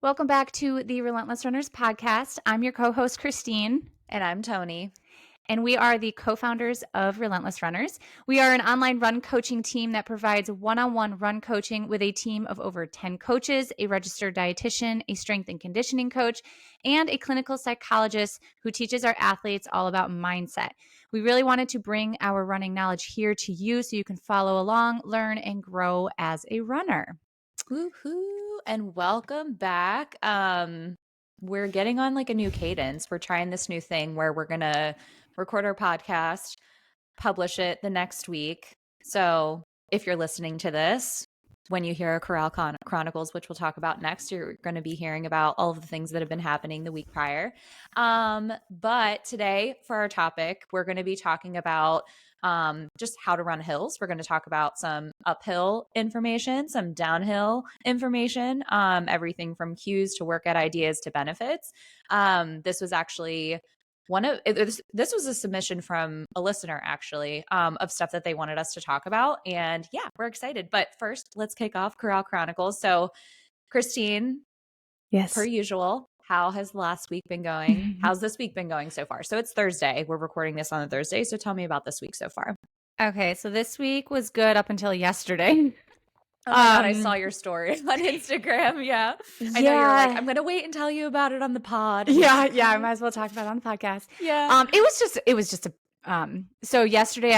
Welcome back to the Relentless Runners podcast. I'm your co-host, Christine. And I'm Toni. And we are the co-founders of Relentless Runners. We are an online run coaching team that provides one-on-one run coaching with a team of over 10 coaches, a registered dietitian, a strength and conditioning coach, and a clinical psychologist who teaches our athletes all about mindset. We really wanted to bring our running knowledge here to you so you can follow along, learn, and grow as a runner. Woohoo! And welcome back. We're getting on like a new cadence. We're trying this new thing where we're going to record our podcast, publish it the next week. So if you're listening to this, when you hear Corral Chronicles, which we'll talk about next, you're going to be hearing about all of the things that have been happening the week prior. But today for our topic, we're going to be talking about just how to run hills. We're going to talk about some uphill information, some downhill information, everything from cues to workout ideas to benefits. This was actually this was a submission from a listener actually, of stuff that they wanted us to talk about. And yeah, we're excited. But first, let's kick off Corral Chronicles. So Christine, Yes. per usual, how has last week been going? How's this week been going so far? So it's Thursday. We're recording this on a Thursday. So tell me about this week so far. Okay, so this week was good up until yesterday. Oh my God, I saw your story on Instagram. Yeah. I know you're like, I'm going to wait and tell you about it on the pod. Yeah, I might as well talk about it on the podcast. Yeah. It was just so yesterday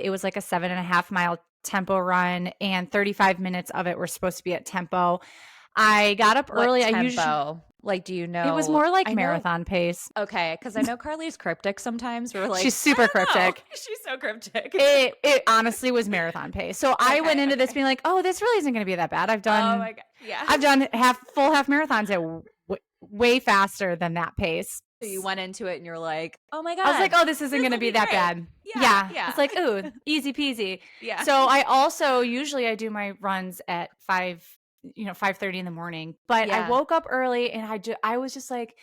it was like a 7.5 mile tempo run and 35 minutes of it were supposed to be at tempo. I got up early. Tempo? I usually, like, do you know? It was more like marathon pace. Okay, because I know Carly's cryptic sometimes. We're like, she's super cryptic. She's so cryptic. It honestly was marathon pace. So I went into this being like, oh, this really isn't going to be that bad. I've done, oh my God. Yeah, I've done full half marathons at way faster than that pace. So you went into it and you're like, oh my God. I was like, oh, this isn't going to be that bad. Yeah. It's like, ooh, easy peasy. Yeah. So I also usually I do my runs at 5:30 in the morning, but I woke up early and I was just like,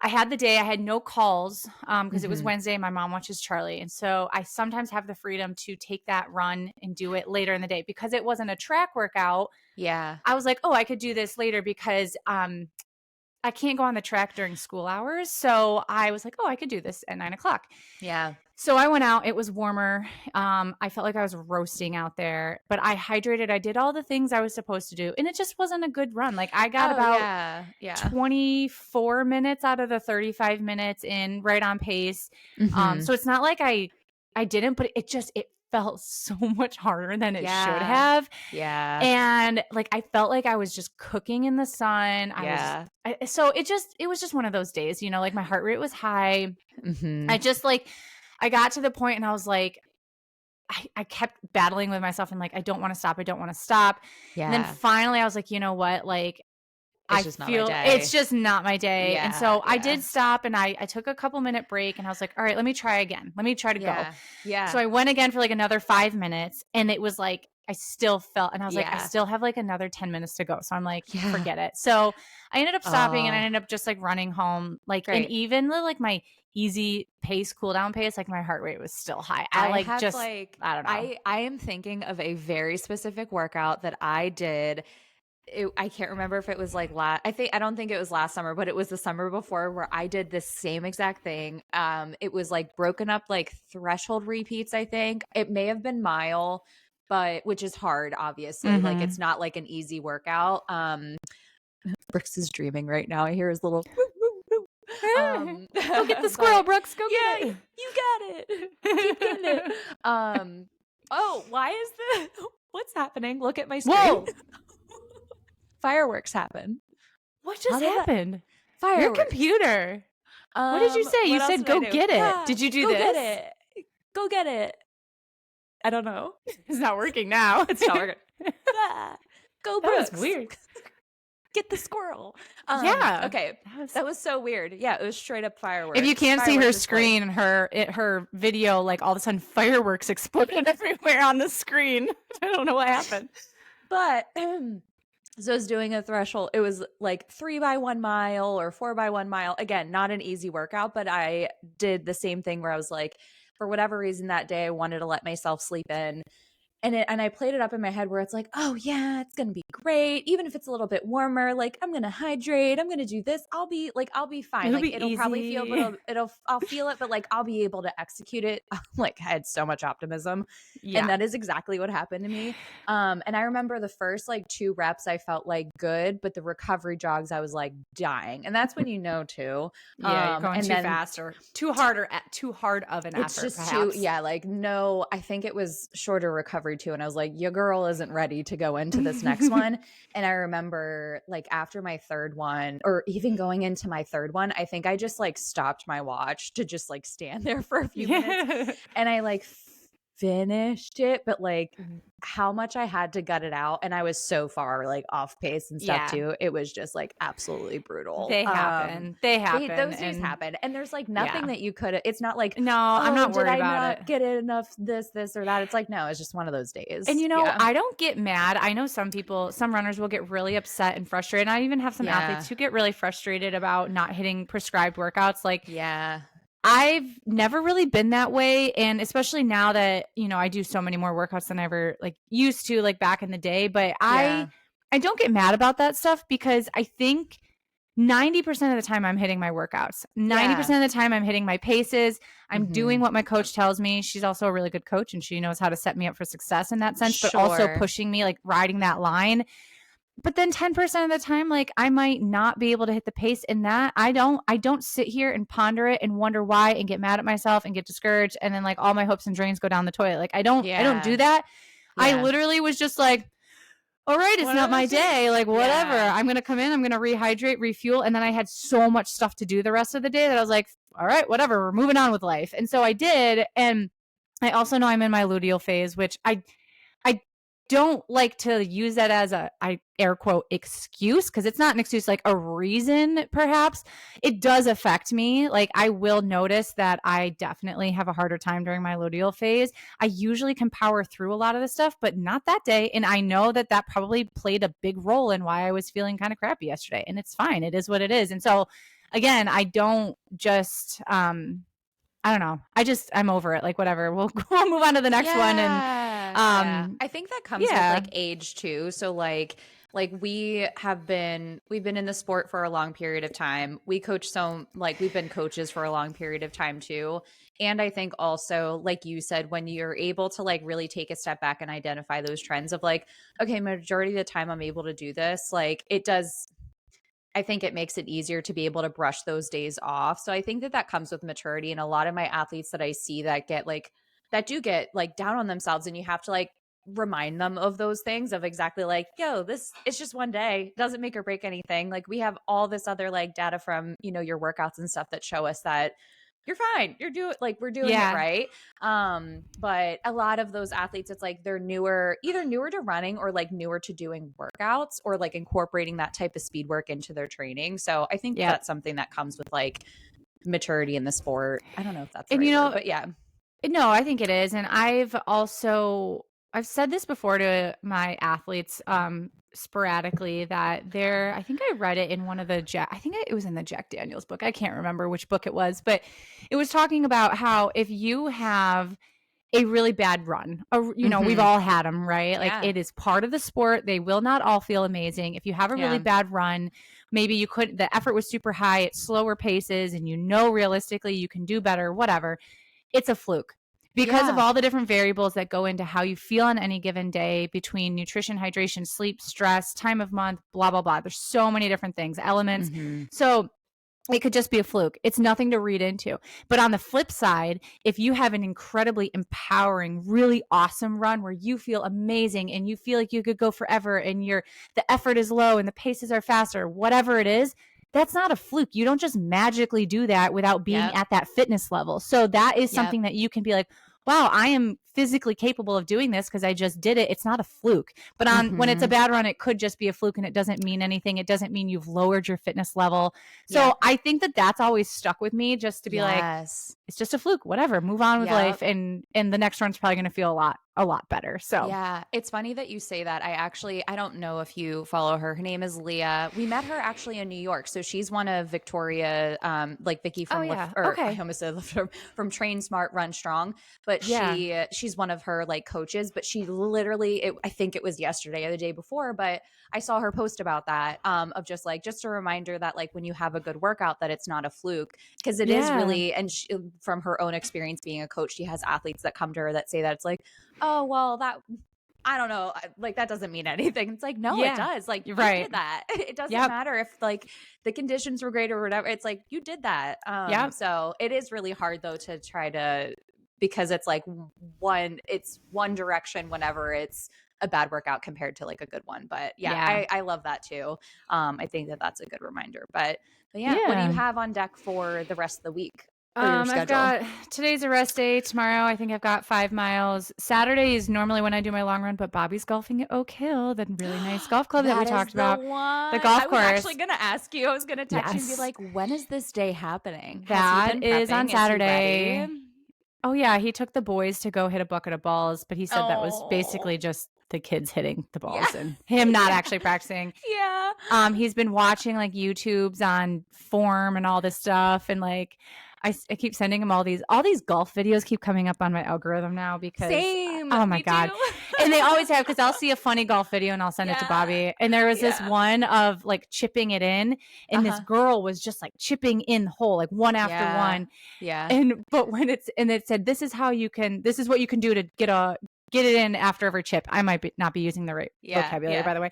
I had the day, I had no calls because it was Wednesday. My mom watches Charlie. And so I sometimes have the freedom to take that run and do it later in the day because it wasn't a track workout. Yeah. I was like, oh, I could do this later because I can't go on the track during school hours. So I was like, oh, I could do this at 9:00. Yeah. So I went out. It was warmer. I felt like I was roasting out there, but I hydrated. I did all the things I was supposed to do. And it just wasn't a good run. Like I got about 24 minutes out of the 35 minutes in right on pace. So it's not like I didn't, but it felt so much harder than it should have. Yeah. And like I felt like I was just cooking in the sun. So it was just one of those days, like my heart rate was high. I got to the point and I was like, I kept battling with myself and like, I don't want to stop. Yeah. And then finally I was like, you know what? Like it's just not my day. And so I did stop and I took a couple minute break and I was like, all right, let me try again. Let me try to go. Yeah. So I went again for like another 5 minutes and it was like, I still felt, and I was like, I still have like another 10 minutes to go. So I'm like, forget it. So I ended up stopping and I ended up just like running home. Like, and even like my easy pace, cool down pace, like my heart rate was still high. I don't know. I am thinking of a very specific workout that I did. I can't remember if it was like I don't think it was last summer, but it was the summer before where I did this same exact thing. It was like broken up like threshold repeats. I think it may have been mile, but which is hard, obviously. Like it's not like an easy workout. Brooks is dreaming right now. I hear his little go get the squirrel, Brooks. Go get it. You got it. Keep getting it. Oh, why is what's happening? Look at my screen. Whoa. Fireworks happen. What just happened? Fireworks. Your computer. What did you say? You said go get it. Yeah. Did you do this? Get it. Go get it. I don't know. It's not working now. It's not working. Go, Brooks. That was weird. Get the squirrel. Yeah. Okay. That was so weird. Yeah, it was straight up fireworks. If you can't see her screen and her video, like all of a sudden fireworks exploded everywhere on the screen. I don't know what happened. But so I was doing a threshold. It was like 3 by 1 mile or 4 by 1 mile. Again, not an easy workout, but I did the same thing where I was like, for whatever reason that day, I wanted to let myself sleep in. And I played it up in my head where it's like, oh yeah, it's going to be great. Even if it's a little bit warmer, like I'm going to hydrate. I'm going to do this. I'll be fine. It'll like be it'll easy. probably feel, but I'll feel it, but like I'll be able to execute it. Like I had so much optimism. Yeah. And that is exactly what happened to me. And I remember the first like 2 reps, I felt like good, but the recovery jogs, I was like dying. And that's when you know too. Yeah, you're going and too then fast or too hard of an it's effort. just perhaps. too, yeah, like no, I think it was shorter recovery too. And I was like, your girl isn't ready to go into this next one. And I remember like after my 3rd one, or even going into my 3rd one, I think I just like stopped my watch to just like stand there for a few minutes. And I like finished it, but like how much I had to gut it out, and I was so far like off pace and stuff too. It was just like absolutely brutal. They happen. Those days happen, and there's like nothing that you could. It's not like, no, I'm not worried about it. Get enough this or that. It's like no, it's just one of those days. And I don't get mad. I know some runners will get really upset and frustrated. And I even have some athletes who get really frustrated about not hitting prescribed workouts. Like, I've never really been that way. And especially now that, I do so many more workouts than I ever like used to, like back in the day. But I don't get mad about that stuff because I think 90% of the time I'm hitting my workouts. 90% of the time I'm hitting my paces. I'm doing what my coach tells me. She's also a really good coach and she knows how to set me up for success in that sense, but also pushing me, like riding that line. But then 10% of the time, like I might not be able to hit the pace in that. I don't sit here and ponder it and wonder why and get mad at myself and get discouraged. And then like all my hopes and dreams go down the toilet. Like I don't do that. Yeah. I literally was just like, all right, it's not my day. Like whatever. I'm going to come in, I'm going to rehydrate, refuel. And then I had so much stuff to do the rest of the day that I was like, all right, whatever, we're moving on with life. And so I did. And I also know I'm in my luteal phase, which I don't like to use that as I air quote excuse, because it's not an excuse, like a reason. Perhaps it does affect me. Like I will notice that I definitely have a harder time during my luteal phase. I usually can power through a lot of this stuff, but not that day. And I know that probably played a big role in why I was feeling kind of crappy yesterday. And it's fine. It is what it is. And so again, I don't just I don't know. I'm over it. Like whatever. We'll move on to the next one. And I think that comes with like age too. So like we've been in the sport for a long period of time. We coach we've been coaches for a long period of time too. And I think also, like you said, when you're able to like really take a step back and identify those trends of like, okay, majority of the time I'm able to do this, like I think it makes it easier to be able to brush those days off. So I think that comes with maturity. And a lot of my athletes that I see that do get like down on themselves, and you have to like remind them of those things of exactly like, yo, it's just one day, doesn't make or break anything. Like we have all this other like data from, your workouts and stuff that show us that you're fine. We're doing it right. But a lot of those athletes, it's like they're either newer to running or like newer to doing workouts or like incorporating that type of speed work into their training. So I think that's something that comes with like maturity in the sport. I don't know if that's the right word, but yeah. No, I think it is. And I've said this before to my athletes sporadically that I think I read it in one of it was in the Jack Daniels book. I can't remember which book it was, but it was talking about how if you have a really bad run, we've all had them, right? Like it is part of the sport. They will not all feel amazing. If you have a really bad run, maybe the effort was super high at slower paces and realistically you can do better, whatever. It's a fluke. Because of all the different variables that go into how you feel on any given day between nutrition, hydration, sleep, stress, time of month, blah, blah, blah. There's so many different things, elements. So it could just be a fluke. It's nothing to read into. But on the flip side, if you have an incredibly empowering, really awesome run where you feel amazing and you feel like you could go forever and the effort is low and the paces are faster, whatever it is, that's not a fluke. You don't just magically do that without being at that fitness level. So that is something that you can be like, wow, I am physically capable of doing this because I just did it. It's not a fluke. But when it's a bad run, it could just be a fluke and it doesn't mean anything. It doesn't mean you've lowered your fitness level. So I think that's always stuck with me, just to be like, it's just a fluke, whatever, move on with life. And the next run's probably going to feel a lot a lot better. So yeah, it's funny that you say that. I don't know if you follow her. Her name is Leah. We met her actually in New York. So she's one of Victoria, like Vicky from I Okay. almost said from Train Smart Run Strong, but she's one of her like coaches. But she literally, I think it was yesterday or the day before, but I saw her post about that, of just a reminder that like when you have a good workout, that it's not a fluke, because it is really, and from her own experience being a coach, she has athletes that come to her that say that it's like, oh, well, that, I don't know, like that doesn't mean anything. It's like, no, it does. Like you did that. It doesn't matter if like the conditions were great or whatever. It's like you did that. So it is really hard though to try to, because it's like it's one direction whenever it's a bad workout compared to like a good one. But I love that too. I think that that's a good reminder. But yeah, what do you have on deck for the rest of the week? I've got, today's a rest day. Tomorrow, I think I've got 5 miles. Saturday is normally when I do my long run, but Bobby's golfing at Oak Hill, the really nice golf club that we talked about. The golf course. I was actually going to ask you. I was going to text you and be like, when is this day happening? That is on Saturday. Oh yeah, he took the boys to go hit a bucket of balls, but he said that was basically just the kids hitting the balls and him not actually practicing. He's been watching like YouTubes on form and all this stuff, and like I keep sending him all these golf videos keep coming up on my algorithm now because oh my God. And they always have, because I'll see a funny golf video and I'll send it to Bobby. And there was this one of like chipping it in, and this girl was just like chipping in the hole, like one after one. But when it said, this is what you can do to get it in after every chip. I might not be using the right vocabulary, by the way.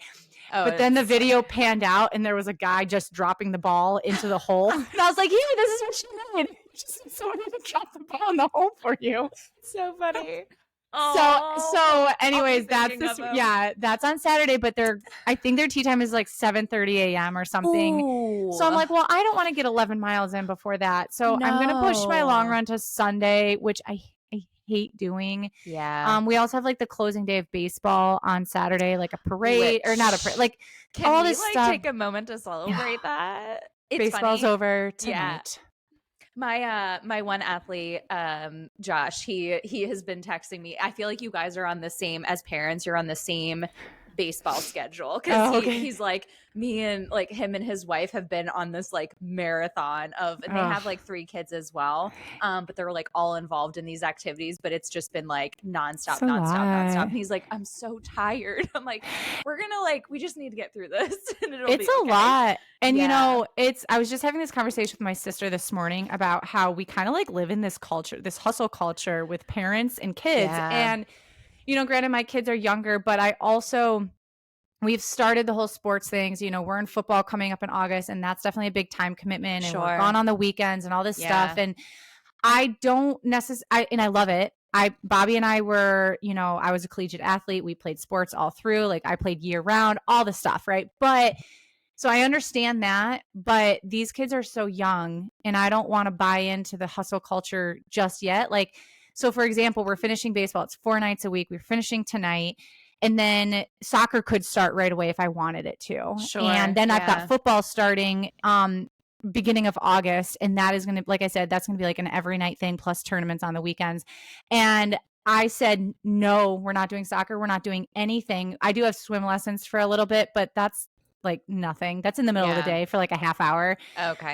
But then the video panned out and there was a guy just dropping the ball into the hole. And I was like, here, this is what you need. Just someone to drop the ball in the hole for you. So funny. So anyways, that's on Saturday, but I think their tee time is like 7:30 a.m. or something. Ooh. So I'm like, well, I don't want to get 11 miles in before that. So I'm going to push my long run to Sunday, which I hate doing. We also have like the closing day of baseball on Saturday, like a parade or not a parade, like all this stuff. Take a moment to celebrate that? Baseball's over tonight. My one athlete, Josh, he has been texting me. I feel like you guys are on the same, as parents, you're on the same baseball schedule, because he's like, me and like him and his wife have been on this like marathon of, and they have like 3 kids as well, but they're like all involved in these activities, but it's just been like nonstop. And he's like, I'm so tired. I'm like, we just need to get through this. And it's a lot. And you know, I was just having this conversation with my sister this morning about how we kind of like live in this culture, this hustle culture with parents and kids. And you know, granted, my kids are younger, but we've started the whole sports things. You know, we're in football coming up in August, and that's definitely a big time commitment. And we're gone on the weekends and all this stuff. And I don't necessarily, and I love it. Bobby and I were, you know, I was a collegiate athlete. We played sports all through. Like I played year round, all the stuff, right? But so I understand that, but these kids are so young, and I don't want to buy into the hustle culture just yet. Like, so for example, we're finishing baseball. It's 4 nights a week. We're finishing tonight. And then soccer could start right away if I wanted it to. And then I've got football starting beginning of August. And that is going to, like I said, that's going to be like an every night thing plus tournaments on the weekends. And I said, no, we're not doing soccer. We're not doing anything. I do have swim lessons for a little bit, but that's like nothing. That's in the middle of the day for like a half hour.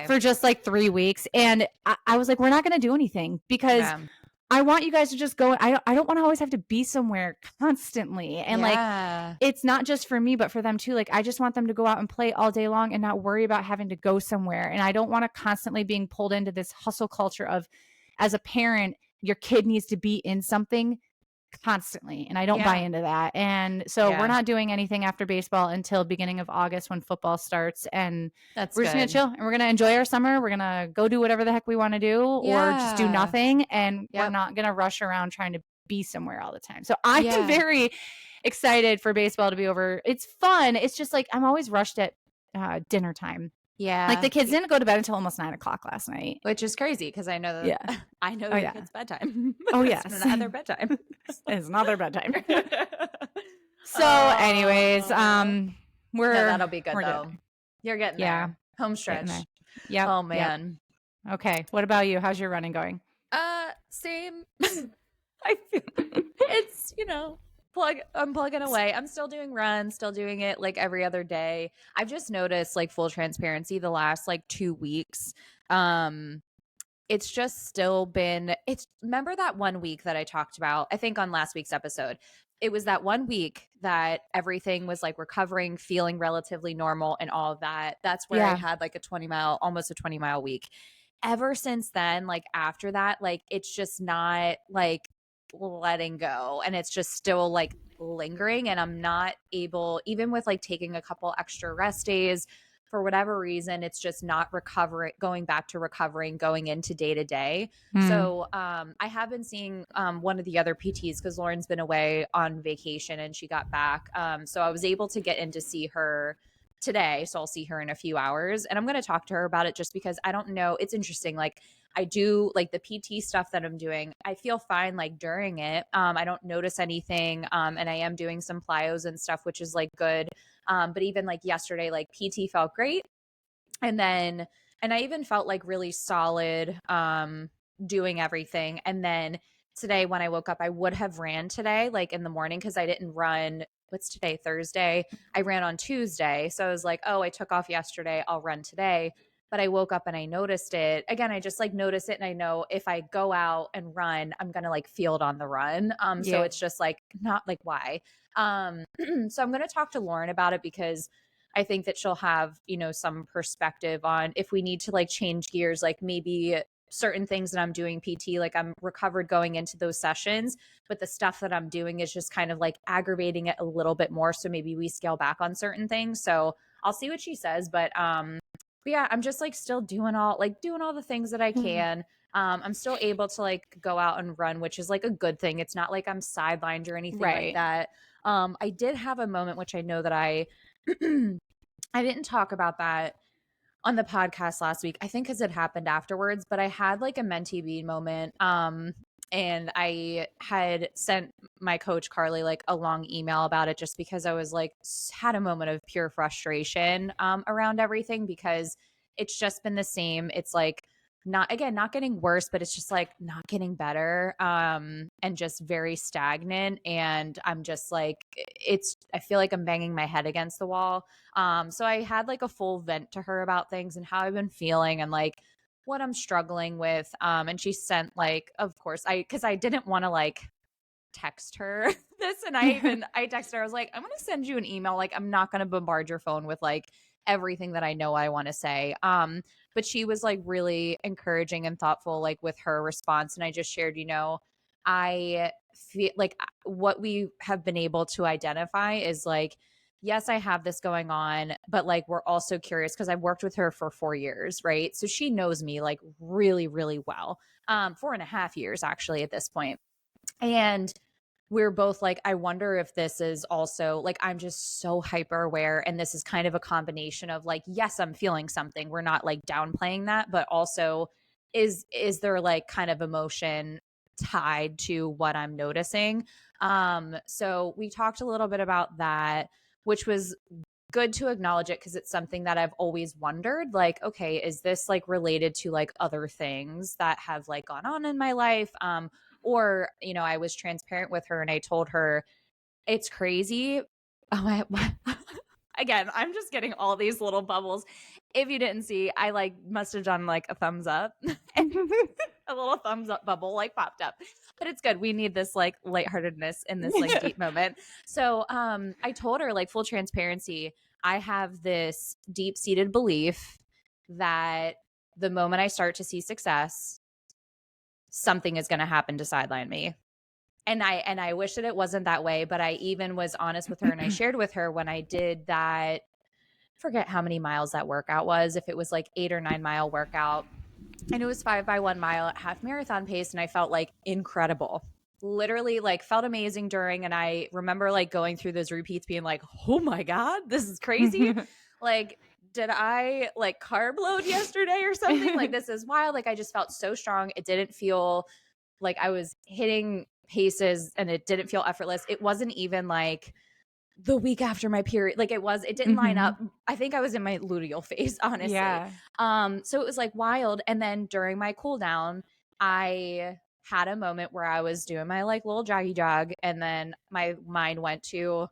For just like 3 weeks. And I was like, we're not going to do anything because I want you guys to just go. I don't want to always have to be somewhere constantly. And like, it's not just for me, but for them too. Like, I just want them to go out and play all day long and not worry about having to go somewhere. And I don't want to constantly being pulled into this hustle culture of, as a parent, your kid needs to be in something constantly. And I don't buy into that. And so we're not doing anything after baseball until beginning of August when football starts. And we're just going to chill and we're going to enjoy our summer. We're going to go do whatever the heck we want to do or just do nothing. And we're not going to rush around trying to be somewhere all the time. So I am very excited for baseball to be over. It's fun. It's just like, I'm always rushed at dinner time. Like the kids didn't go to bed until almost 9 o'clock last night, which is crazy because I know that I know your kids' bedtime. Oh yes, it's another bedtime. It's another bedtime. So, anyways, that'll be good though. You're getting there. Home stretch. Yeah. Oh man. Yep. Okay. What about you? How's your running going? Same. I feel it's, I'm plugging away. I'm still doing runs, still doing it like every other day. I've just noticed, like, full transparency, the last like 2 weeks. It's just still been, remember that 1 week that I talked about, I think on last week's episode, it was that 1 week that everything was like recovering, feeling relatively normal and all of that. That's where I had like almost a 20-mile week. Ever since then, like after that, like it's just not like letting go, and it's just still like lingering, and I'm not able, even with like taking a couple extra rest days, for whatever reason, it's just not going back to recovering, going into day to day. So I have been seeing one of the other PTs, because Lauren's been away on vacation and she got back. So I was able to get in to see her today. So I'll see her in a few hours, and I'm going to talk to her about it, just because I don't know. It's interesting. Like, I do like the PT stuff that I'm doing. I feel fine like during it. I don't notice anything. And I am doing some plyos and stuff, which is like good. But even like yesterday, like PT felt great. And I even felt like really solid doing everything. And then today when I woke up, I would have ran today, like in the morning, because I didn't run. What's today? Thursday. I ran on Tuesday. So I was like, oh, I took off yesterday, I'll run today. But I woke up and I noticed it. Again, I just like notice it, and I know if I go out and run, I'm gonna like feel it on the run. So it's just like not like why. So I'm gonna talk to Lauren about it, because I think that she'll have, some perspective on if we need to like change gears, like maybe certain things that I'm doing PT, like I'm recovered going into those sessions, but the stuff that I'm doing is just kind of like aggravating it a little bit more. So maybe we scale back on certain things. So I'll see what she says. But yeah, I'm just like still doing all the things that I can. I'm still able to like go out and run, which is like a good thing. It's not like I'm sidelined or anything like that. I did have a moment, which I know that I didn't talk about that on the podcast last week, I think because it happened afterwards, but I had like a mentee bead moment. And I had sent my coach Carly like a long email about it, just because I was like, had a moment of pure frustration around everything, because it's just been the same. It's like not getting worse, but it's just like not getting better, and just very stagnant. And I'm just like, I feel like I'm banging my head against the wall. So I had like a full vent to her about things and how I've been feeling and like what I'm struggling with. And she sent like, of course, because I didn't want to like text her this, and I texted her, I was like, I'm gonna send you an email, like I'm not gonna bombard your phone with like everything that I know I want to say. But she was like really encouraging and thoughtful like with her response, and I just shared, I feel like what we have been able to identify is like, yes, I have this going on, but like we're also curious, because I've worked with her for 4 years, right? So she knows me like really, really well. 4.5 years actually at this point. And we're both like, I wonder if this is also like, I'm just so hyper aware. And this is kind of a combination of like, yes, I'm feeling something. We're not like downplaying that, but also is there like kind of emotion tied to what I'm noticing? So we talked a little bit about that, which was good to acknowledge it, because it's something that I've always wondered, like, okay, is this like related to like other things that have like gone on in my life? Or, I was transparent with her and I told her it's crazy. Oh, again, I'm just getting all these little bubbles. If you didn't see, I like must have done like a thumbs up and a little thumbs up bubble like popped up, but it's good. We need this like lightheartedness in this like deep moment. So, I told her like full transparency, I have this deep seated belief that the moment I start to see success, something is going to happen to sideline me. And I wish that it wasn't that way, but I even was honest with her, and I shared with her when I did that, forget how many miles that workout was, if it was like 8 or 9 mile workout, and it was 5 by 1 mile at half marathon pace. And I felt like incredible, literally like felt amazing during. And I remember like going through those repeats being like, oh my God, this is crazy. Like, did I like carb load yesterday or something? Like, this is wild. Like, I just felt so strong. It didn't feel like I was hitting paces, and it didn't feel effortless. It wasn't even like the week after my period. Like, it didn't line up. I think I was in my luteal phase, honestly. So it was like wild. And then during my cool down, I had a moment where I was doing my like little joggy jog, and then my mind went to,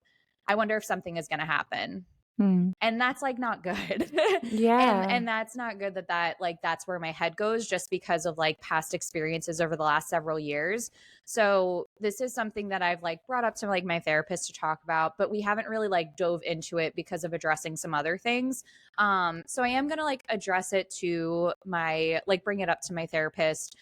I wonder if something is going to happen. And that's like not good. Yeah. And that's not good that like that's where my head goes, just because of like past experiences over the last several years. So this is something that I've like brought up to like my therapist to talk about, but we haven't really like dove into it because of addressing some other things. So I am going to like address it to my, like bring it up to my therapist.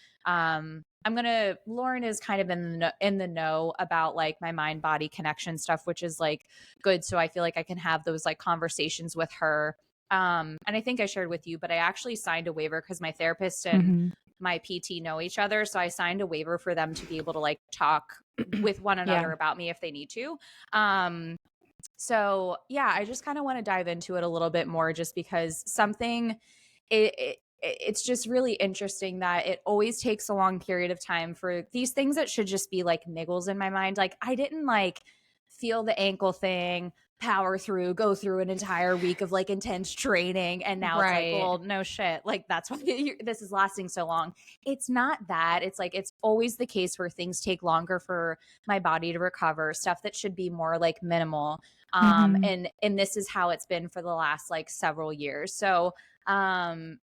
Lauren is kind of in the know about like my mind body connection stuff, which is like good. So I feel like I can have those like conversations with her. And I think I shared with you, but I actually signed a waiver because my therapist and my PT know each other. So I signed a waiver for them to be able to like talk with one another about me if they need to. So yeah, I just kind of want to dive into it a little bit more, just because it's just really interesting that it always takes a long period of time for these things that should just be like niggles in my mind. Like I didn't like feel the ankle thing, go through an entire week of like intense training, and now it's like, well, no shit, like that's why this is lasting so long. It's not that. It's like it's always the case where things take longer for my body to recover, stuff that should be more like minimal. And this is how it's been for the last like several years. So I'm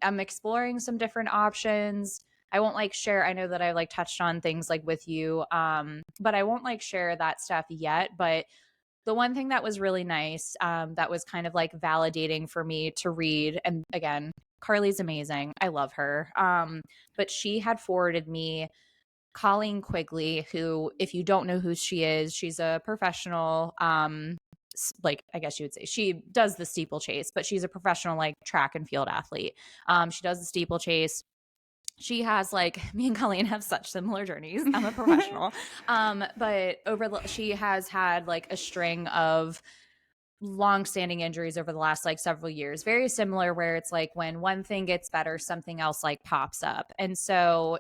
exploring some different options. I won't like share, I know that I like touched on things like with you, but I won't like share that stuff yet. But the one thing that was really nice, that was kind of like validating for me to read, and again, Carly's amazing, I love her, but she had forwarded me Colleen Quigley, who, if you don't know who she is, she's a professional, like I guess you would say she does the steeplechase, but she's a professional like track and field athlete. She does the steeplechase. She has like, me and Colleen have such similar journeys. I'm a professional. But she has had like a string of long-standing injuries over the last like several years, very similar, where it's like when one thing gets better, something else like pops up. And so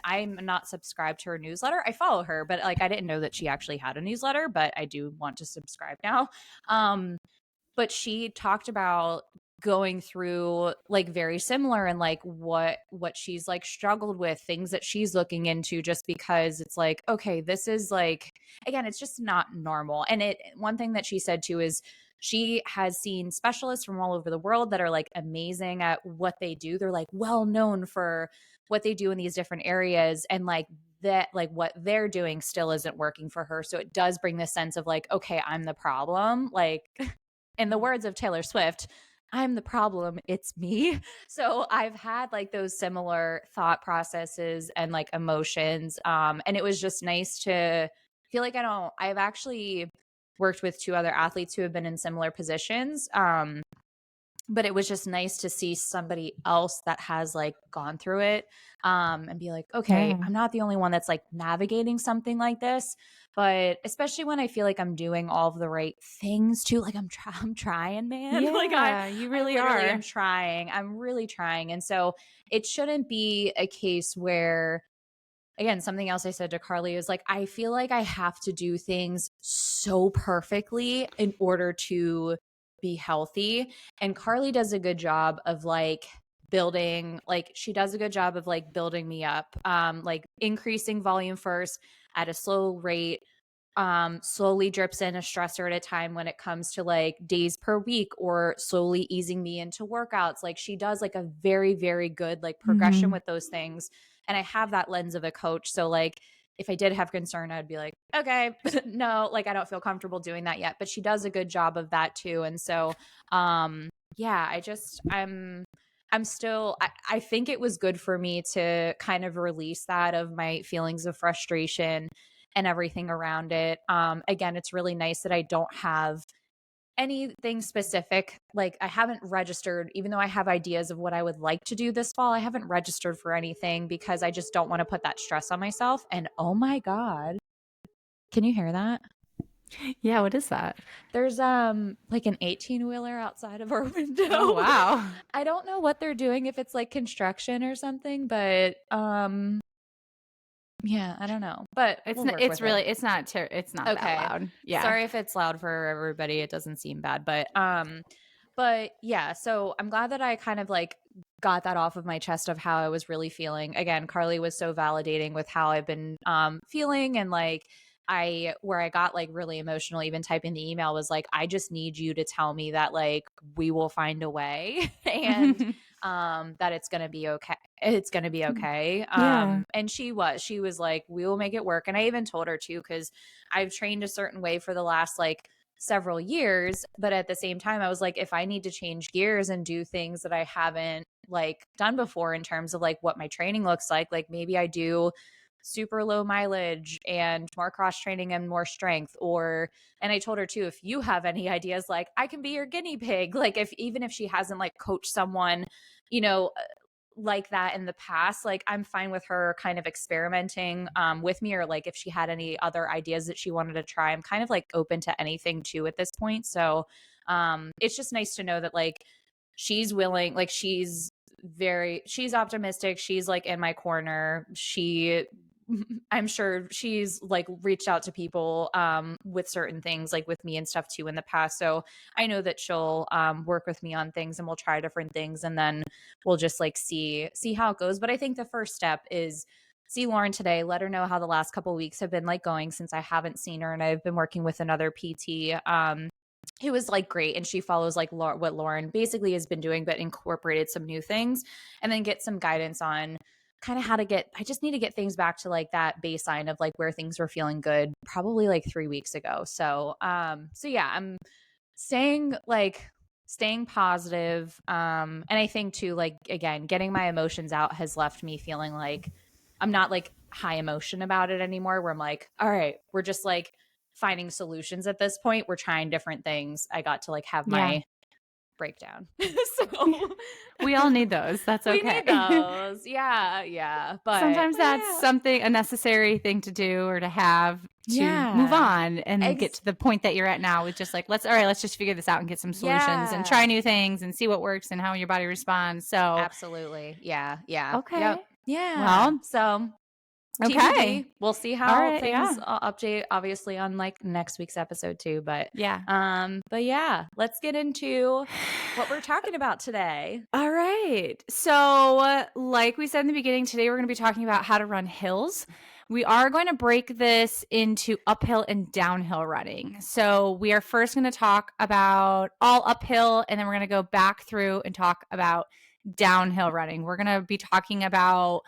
I'm not subscribed to her newsletter. I follow her, but like I didn't know that she actually had a newsletter, but I do want to subscribe now. But she talked about going through like very similar, and like what she's like struggled with, things that she's looking into, just because it's like, okay, this is like, again, it's just not normal. And one thing that she said too is she has seen specialists from all over the world that are like amazing at what they do. They're like well known for what they do in these different areas, and like that, like what they're doing still isn't working for her. So it does bring this sense of like, okay, I'm the problem. Like in the words of Taylor Swift, I'm the problem, it's me. So I've had like those similar thought processes and like emotions. And it was just nice to feel like I've actually worked with two other athletes who have been in similar positions. But it was just nice to see somebody else that has like gone through it, and be like, okay, I'm not the only one that's like navigating something like this. But especially when I feel like I'm doing all of the right things too, like I'm trying, man. Yeah, like you really I literally are. am trying. I'm really trying. And so it shouldn't be a case where, again, something else I said to Carly is like, I feel like I have to do things so perfectly in order to be healthy. And Carly does a good job of like building, like she does a good job of like building me up, like increasing volume first at a slow rate, slowly drips in a stressor at a time when it comes to like days per week, or slowly easing me into workouts. Like she does like a very, very good like progression with those things. And I have that lens of a coach. So like if I did have concern, I'd be like, okay, no, like I don't feel comfortable doing that yet. But she does a good job of that too. And so yeah, I'm still, I think it was good for me to kind of release that of my feelings of frustration and everything around it. Again, it's really nice that I don't have anything specific. Like I haven't registered, even though I have ideas of what I would like to do this fall, I haven't registered for anything because I just don't want to put that stress on myself. And oh my God, can you hear that? Yeah, what is that? There's like an 18-wheeler outside of our window. Oh, wow. I don't know what they're doing, if it's like construction or something, but yeah, I don't know, but It's we'll it's really it. it's not that loud. Yeah. Sorry if it's loud for everybody. It doesn't seem bad, but yeah, so I'm glad that I kind of like got that off of my chest of how I was really feeling. Again, Carly was so validating with how I've been feeling, and like where I got like really emotional even typing the email was like, I just need you to tell me that like we will find a way and that it's going to be okay. It's going to be okay. And she was like, we will make it work. And I even told her too, cause I've trained a certain way for the last like several years, but at the same time I was like, if I need to change gears and do things that I haven't like done before in terms of like what my training looks like maybe I do super low mileage and more cross training and more strength, and I told her too, if you have any ideas, like I can be your guinea pig, like even if she hasn't like coached someone, you know, like that in the past, like I'm fine with her kind of experimenting with me, or like if she had any other ideas that she wanted to try, I'm kind of like open to anything too at this point. So it's just nice to know that like she's willing, like she's optimistic, she's like in my corner. I'm sure she's like reached out to people with certain things like with me and stuff too in the past. So I know that she'll work with me on things and we'll try different things, and then we'll just like see how it goes. But I think the first step is see Lauren today, let her know how the last couple of weeks have been like going since I haven't seen her, and I've been working with another PT it was like great, and she follows like what Lauren basically has been doing but incorporated some new things, and then get some guidance on kind of how to I just need to get things back to like that baseline of like where things were feeling good probably like 3 weeks ago. So yeah, I'm staying positive. And I think too, like, again, getting my emotions out has left me feeling like I'm not like high emotion about it anymore, where I'm like, all right, we're just like finding solutions at this point. We're trying different things. I got to like have my breakdown. So we all need those. That's okay. We need those. Yeah. But sometimes that's something, a necessary thing to do or to have to move on and get to the point that you're at now with just like, let's just figure this out and get some solutions and try new things and see what works and how your body responds. So absolutely. Yeah. Okay. Yep. Yeah. Well, so okay. TBD. We'll see how things update obviously on like next week's episode too. But yeah, let's get into what we're talking about today. All right. So like we said in the beginning, today we're going to be talking about how to run hills. We are going to break this into uphill and downhill running. So we are first going to talk about all uphill, and then we're going to go back through and talk about downhill running. We're going to be talking about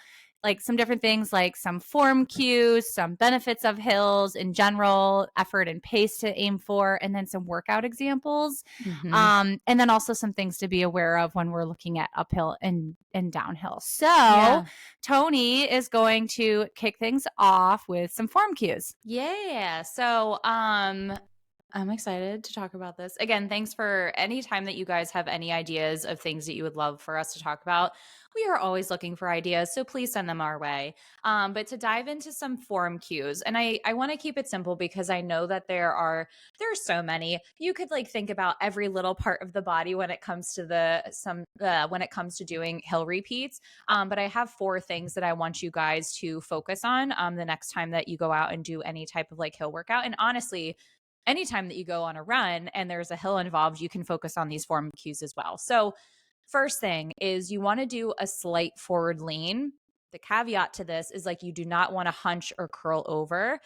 like some different things, like some form cues, some benefits of hills in general, effort and pace to aim for, and then some workout examples. And then also some things to be aware of when we're looking at uphill and downhill. So Toni is going to kick things off with some form cues. Yeah. So I'm excited to talk about this. Again, thanks for any time that you guys have any ideas of things that you would love for us to talk about. We are always looking for ideas, so please send them our way. But to dive into some form cues, and I want to keep it simple because I know that there are so many. You could like think about every little part of the body when it comes to when it comes to doing hill repeats. But I have 4 things that I want you guys to focus on the next time that you go out and do any type of like hill workout. And honestly, anytime that you go on a run and there's a hill involved, you can focus on these form cues as well. So first thing is you want to do a slight forward lean. The caveat to this is like you do not want to hunch or curl over.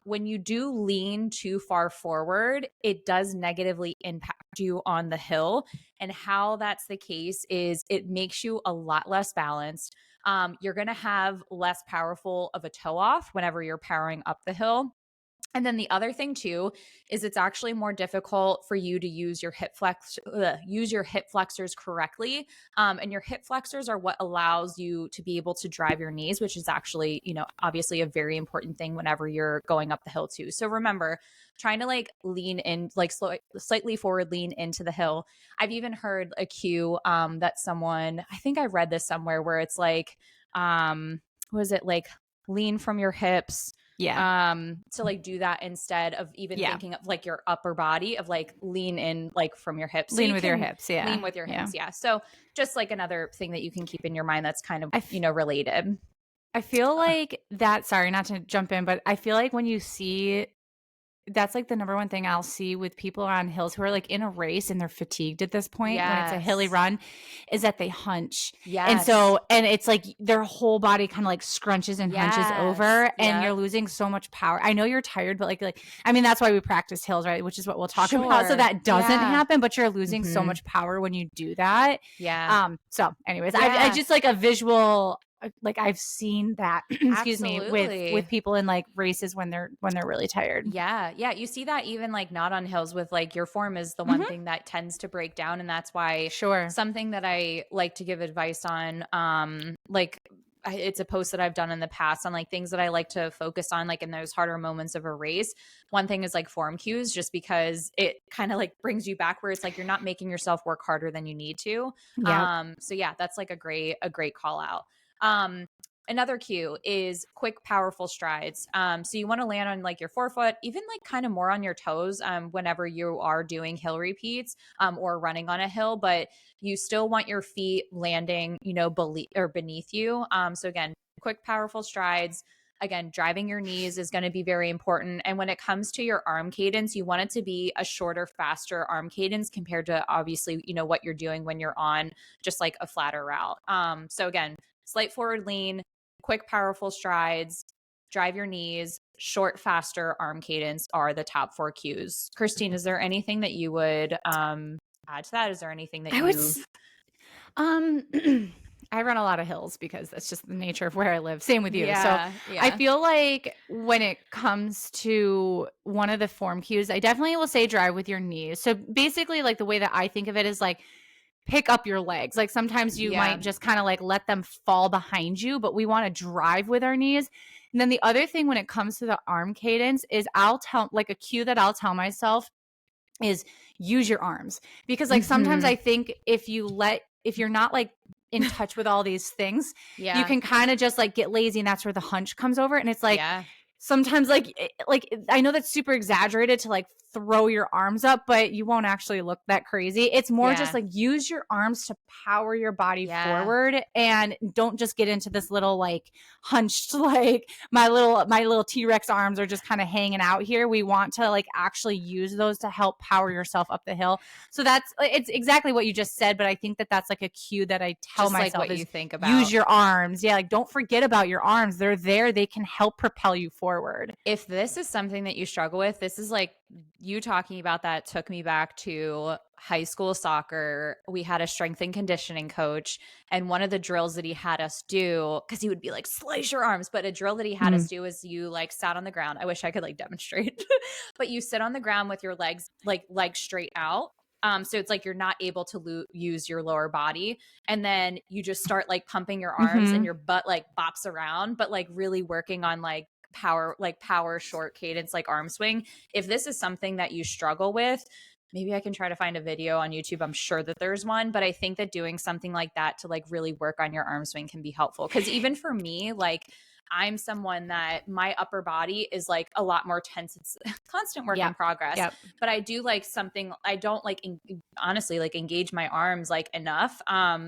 When you do lean too far forward, it does negatively impact you on the hill. And how that's the case is it makes you a lot less balanced. You're going to have less powerful of a toe off whenever you're powering up the hill. And then the other thing too is it's actually more difficult for you to use your hip flexors correctly. And your hip flexors are what allows you to be able to drive your knees, which is actually, obviously a very important thing whenever you're going up the hill too. So remember, trying to like lean in, like slightly forward lean into the hill. I've even heard a cue that someone, I think I read this somewhere where it's like, was it like lean from your hips? To like do that instead of even thinking of like your upper body, of like lean in like from your hips. Lean with your hips. Lean with your hips. Yeah. So just like another thing that you can keep in your mind that's kind of, related. I feel like that, sorry, not to jump in, but I feel like when you see that's like the number one thing I'll see with people on hills who are like in a race and they're fatigued at this point when it's a hilly run, is that they hunch. And so, and it's like their whole body kind of like scrunches and hunches over, and you're losing so much power. I know you're tired, but like, I mean, that's why we practice hills, right? Which is what we'll talk about. So that doesn't happen, but you're losing so much power when you do that. So anyways, I just like a visual, like I've seen that excuse me with people in like races when they're really tired. You see that even like not on hills with like your form is the one thing that tends to break down, and that's why something that I like to give advice on, like it's a post that I've done in the past on like things that I like to focus on like in those harder moments of a race. One thing is like form cues, just because it kind of like brings you back where it's like you're not making yourself work harder than you need to. So that's like a great call out. Another cue is quick, powerful strides. So you want to land on like your forefoot, even like kind of more on your toes, whenever you are doing hill repeats, or running on a hill, but you still want your feet landing, beneath you. So again, quick, powerful strides. Again, driving your knees is going to be very important. And when it comes to your arm cadence, you want it to be a shorter, faster arm cadence compared to obviously, what you're doing when you're on just like a flatter route. So again, slight forward lean, quick, powerful strides, drive your knees, short, faster arm cadence are the top 4 cues. Christine, is there anything that you would add to that? Is there anything that I run a lot of hills because that's just the nature of where I live. Same with you. I feel like when it comes to one of the form cues, I definitely will say drive with your knees. So basically like the way that I think of it is like pick up your legs. Like sometimes you might just kind of like let them fall behind you, but we want to drive with our knees. And then the other thing when it comes to the arm cadence is I'll tell like a cue that I'll tell myself is use your arms, because like sometimes I think if you're not like in touch with all these things, you can kind of just like get lazy, and that's where the hunch comes over. And it's like sometimes like I know that's super exaggerated to like throw your arms up, but you won't actually look that crazy. It's more just like use your arms to power your body forward, and don't just get into this little like hunched, like my little T-Rex arms are just kind of hanging out here. We want to like actually use those to help power yourself up the hill. So it's exactly what you just said, but I think that that's like a cue that I tell myself, like what is you think about. Use your arms. Like don't forget about your arms. They're there. They can help propel you forward. If this is something that you struggle with, this is like you talking about that took me back to high school soccer. We had a strength and conditioning coach, and one of the drills that he had us do, because he would be like slice your arms, but a drill that he had us do is you like sat on the ground. I wish I could like demonstrate, but you sit on the ground with your legs straight out. So it's like you're not able to use your lower body, and then you just start like pumping your arms and your butt like bops around, but like really working on like power short cadence, like arm swing. If this is something that you struggle with, maybe I can try to find a video on YouTube. I'm sure that there's one, but I think that doing something like that to like really work on your arm swing can be helpful. Because even for me, like I'm someone that my upper body is like a lot more tense. It's constant work in progress, but I do like something, I don't like honestly like engage my arms like enough.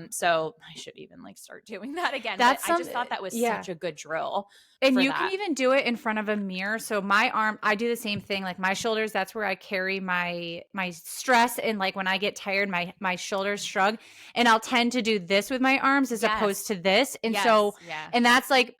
So I should even like start doing that again. I just thought that was such a good drill. And you can even do it in front of a mirror. So my arm, I do the same thing. Like my shoulders, that's where I carry my stress. And like when I get tired, my shoulders shrug. And I'll tend to do this with my arms as opposed to this. And and that's like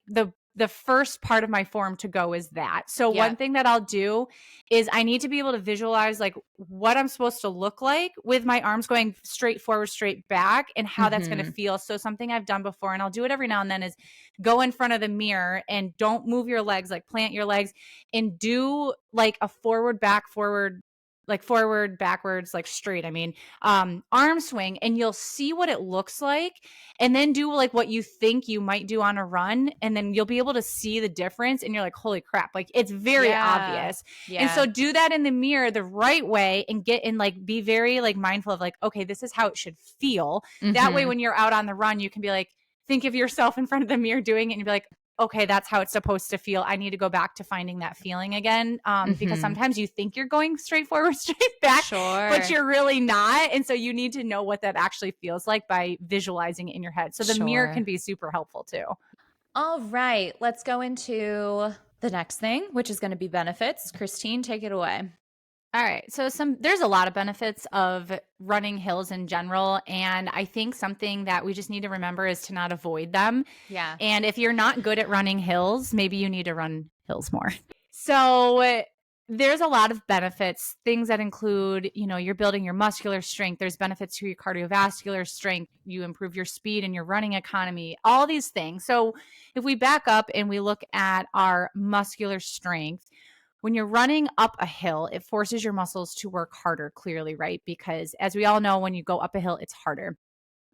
the first part of my form to go is that. So one thing that I'll do is I need to be able to visualize like what I'm supposed to look like with my arms going straight forward, straight back, and how that's going to feel. So something I've done before, and I'll do it every now and then, is go in front of the mirror and don't move your legs, like plant your legs and do like a forward, back, forward, like forward, backwards, like straight. I mean, arm swing, and you'll see what it looks like, and then do like what you think you might do on a run. And then you'll be able to see the difference. And you're like, holy crap. Like it's very obvious. And so do that in the mirror the right way, and get in like, be very like mindful of like, okay, this is how it should feel. That way, when you're out on the run, you can be like, think of yourself in front of the mirror doing it, and you'll be like, okay, that's how it's supposed to feel. I need to go back to finding that feeling again. Because sometimes you think you're going straight forward, straight back, but you're really not. And so you need to know what that actually feels like by visualizing it in your head. So the mirror can be super helpful too. All right, let's go into the next thing, which is going to be benefits. Christine, take it away. All right. So there's a lot of benefits of running hills in general. And I think something that we just need to remember is to not avoid them. Yeah. And if you're not good at running hills, maybe you need to run hills more. So there's a lot of benefits, things that include, you're building your muscular strength. There's benefits to your cardiovascular strength. You improve your speed and your running economy, all these things. So if we back up and we look at our muscular strength, when you're running up a hill, it forces your muscles to work harder, clearly, right? Because as we all know, when you go up a hill, it's harder.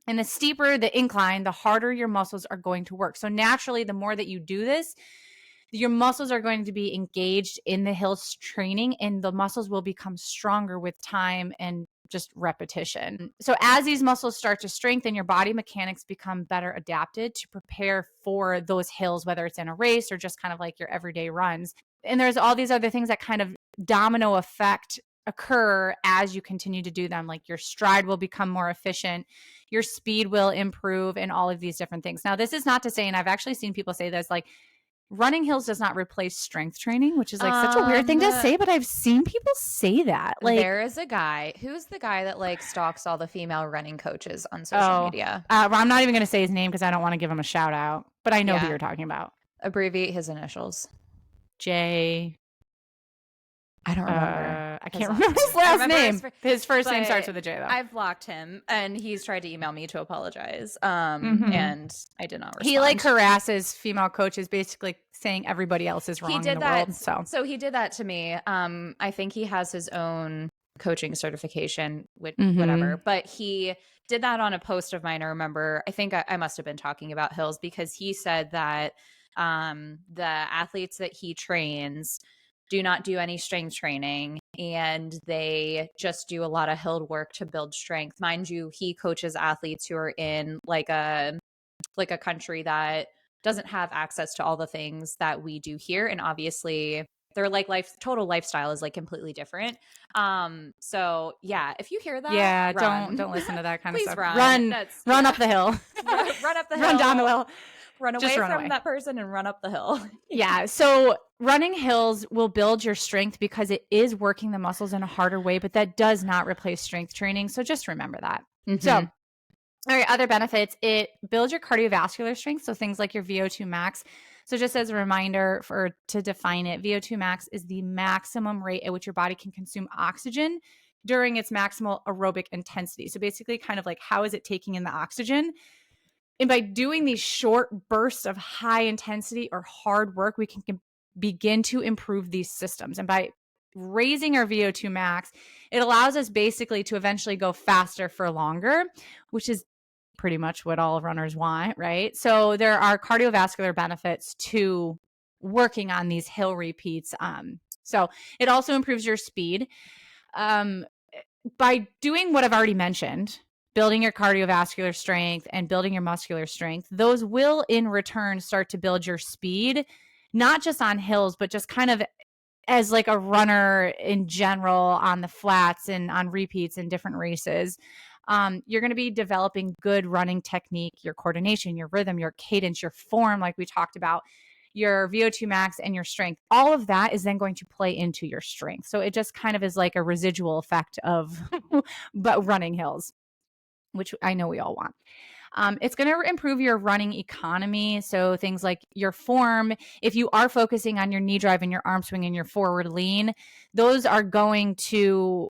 And the steeper the incline, the harder your muscles are going to work. So naturally, the more that you do this, your muscles are going to be engaged in the hills training, and the muscles will become stronger with time and just repetition. So as these muscles start to strengthen, your body mechanics become better adapted to prepare for those hills, whether it's in a race or just kind of like your everyday runs. And there's all these other things that kind of domino effect occur as you continue to do them. Like your stride will become more efficient, your speed will improve, and all of these different things. Now, this is not to say, and I've actually seen people say this, like, running hills does not replace strength training, which is like such a weird thing to say, but I've seen people say that. Like, there is a guy, who's the guy that like stalks all the female running coaches on social media? Well, I'm not even going to say his name because I don't want to give him a shout out, but I know who you're talking about. Abbreviate his initials. J. I don't remember. I can't remember his last name. His first name starts with a J, though. I've blocked him, and he's tried to email me to apologize, and I did not respond. He like harasses female coaches, basically saying everybody else is wrong in the world. So he did that to me. I think he has his own coaching certification with whatever, but he did that on a post of mine. I remember. I think I must have been talking about hills because he said that the athletes that he trains do not do any strength training, and they just do a lot of hill work to build strength. Mind you, he coaches athletes who are in like a country that doesn't have access to all the things that we do here, and obviously their like total lifestyle is like completely different. So yeah, if you hear that, don't listen to that kind of stuff. Run up the hill. Run up the hill. Run down the hill. Run away from that person and run up the hill. Yeah. So running hills will build your strength because it is working the muscles in a harder way, but that does not replace strength training. So just remember that. So, all right, other benefits, it builds your cardiovascular strength. So things like your VO2 max. So just as a reminder to define it, VO2 max is the maximum rate at which your body can consume oxygen during its maximal aerobic intensity. So basically kind of like how is it taking in the oxygen? And by doing these short bursts of high intensity or hard work, we can begin to improve these systems. And by raising our VO2 max, it allows us basically to eventually go faster for longer, which is pretty much what all runners want, right? So there are cardiovascular benefits to working on these hill repeats. So it also improves your speed. By doing what I've already mentioned, building your cardiovascular strength and building your muscular strength, those will in return start to build your speed, not just on hills, but just kind of as like a runner in general on the flats and on repeats in different races. You're going to be developing good running technique, your coordination, your rhythm, your cadence, your form, like we talked about, your VO2 max and your strength. All of that is then going to play into your strength. So it just kind of is like a residual effect of but running hills, which I know we all want. It's going to improve your running economy. So things like your form, if you are focusing on your knee drive and your arm swing and your forward lean, those are going to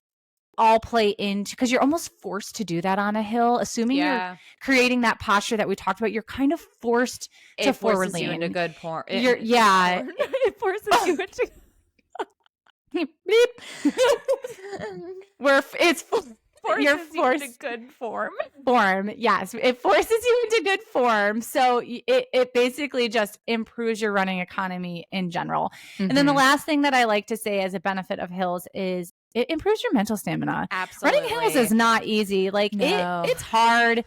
all play into, because you're almost forced to do that on a hill, assuming you're creating that posture that we talked about. You're kind of forced to forward lean. It forces you into good form. It forces you into beep. Where it's You're forced into good form. Yes, it forces you into good form. So it basically just improves your running economy in general. And then the last thing that I like to say as a benefit of hills is it improves your mental stamina. Absolutely. Running hills is not easy. Like it's hard.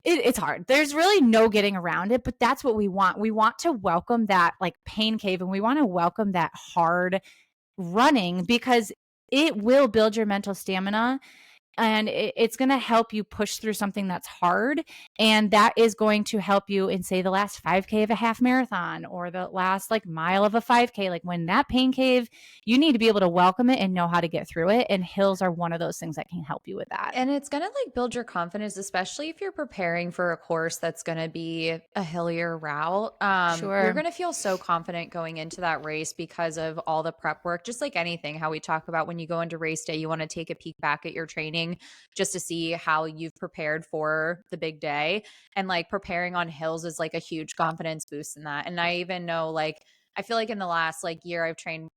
It's hard. There's really no getting around it, but that's what we want. We want to welcome that like pain cave, and we want to welcome that hard running because it will build your mental stamina. and it's going to help you push through something that's hard. And that is going to help you in, say, the last 5K of a half marathon or the last like mile of a 5K. Like when that pain cave, you need to be able to welcome it and know how to get through it. And hills are one of those things that can help you with that. And it's going to like build your confidence, especially if you're preparing for a course that's going to be a hillier route. You're going to feel so confident going into that race because of all the prep work, just like anything, how we talk about when you go into race day, you want to take a peek back at your training just to see how you've prepared for the big day. And like preparing on hills is like a huge confidence boost in that. And I even know like, I feel like in the last like year I've trained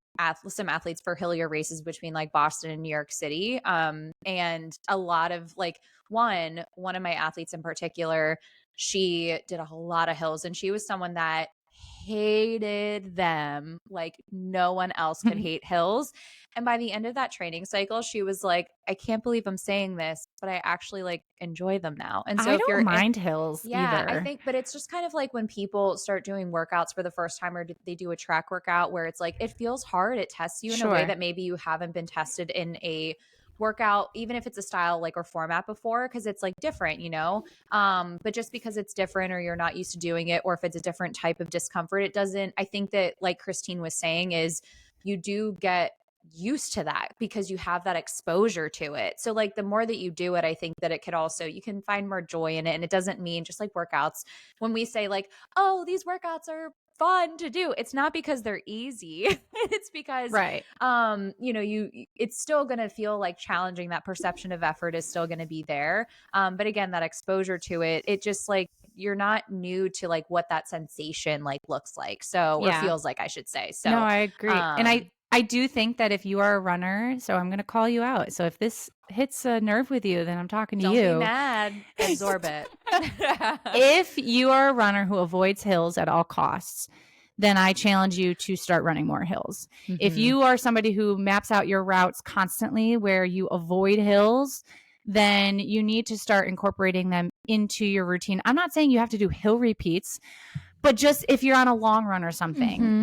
some athletes for hillier races between like Boston and New York City. And a lot of like one of my athletes in particular, she did a whole lot of hills and she was someone that hated them like no one else could hate hills. And by the end of that training cycle, she was like, I can't believe I'm saying this, but I actually like enjoy them now. And so I if don't you're mind hills either. I think, but it's just kind of like when people start doing workouts for the first time or they do a track workout where it's like, it feels hard. It tests you in a way that maybe you haven't been tested in a workout, even if it's a style like or format before, because it's like different, you know? But just because it's different or you're not used to doing it, or if it's a different type of discomfort, it doesn't, I think that like Christine was saying is you do get used to that because you have that exposure to it. So like the more that you do it, I think that it could also, you can find more joy in it. And it doesn't mean just like workouts. When we say like, oh, these workouts are fun to do, it's not because they're easy. It's because you know, it's still going to feel like challenging. That perception of effort is still going to be there. But again, that exposure to it, it just like you're not new to like what that sensation like looks like. So or feels like, I should say. So no, I agree. And I do think that if you are a runner, so I'm going to call you out. So if this hits a nerve with you, then I'm talking to you. Don't be mad. Absorb it. If you are a runner who avoids hills at all costs, then I challenge you to start running more hills. If you are somebody who maps out your routes constantly where you avoid hills, then you need to start incorporating them into your routine. I'm not saying you have to do hill repeats, but just if you're on a long run or something,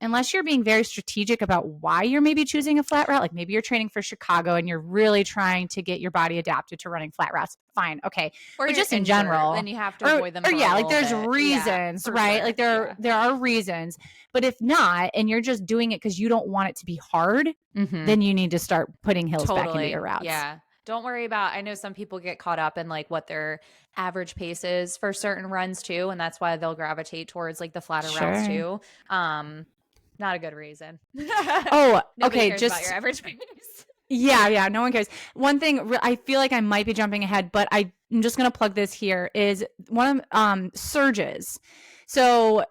unless you're being very strategic about why you're maybe choosing a flat route, like maybe you're training for Chicago and you're really trying to get your body adapted to running flat routes, fine, okay. Or but just injured, in general, then you have to avoid them. Or like there's reasons, right? Sure. Like there are reasons. But if not, and you're just doing it because you don't want it to be hard, then you need to start putting hills back into your routes. Yeah. Don't worry about, I know some people get caught up in like what their average pace is for certain runs too. And that's why they'll gravitate towards like the flatter routes too. Not a good reason. Oh, okay. Cares just about your average pace. Yeah. No one cares. One thing I feel like I might be jumping ahead, but I'm just going to plug this here is one of surges. So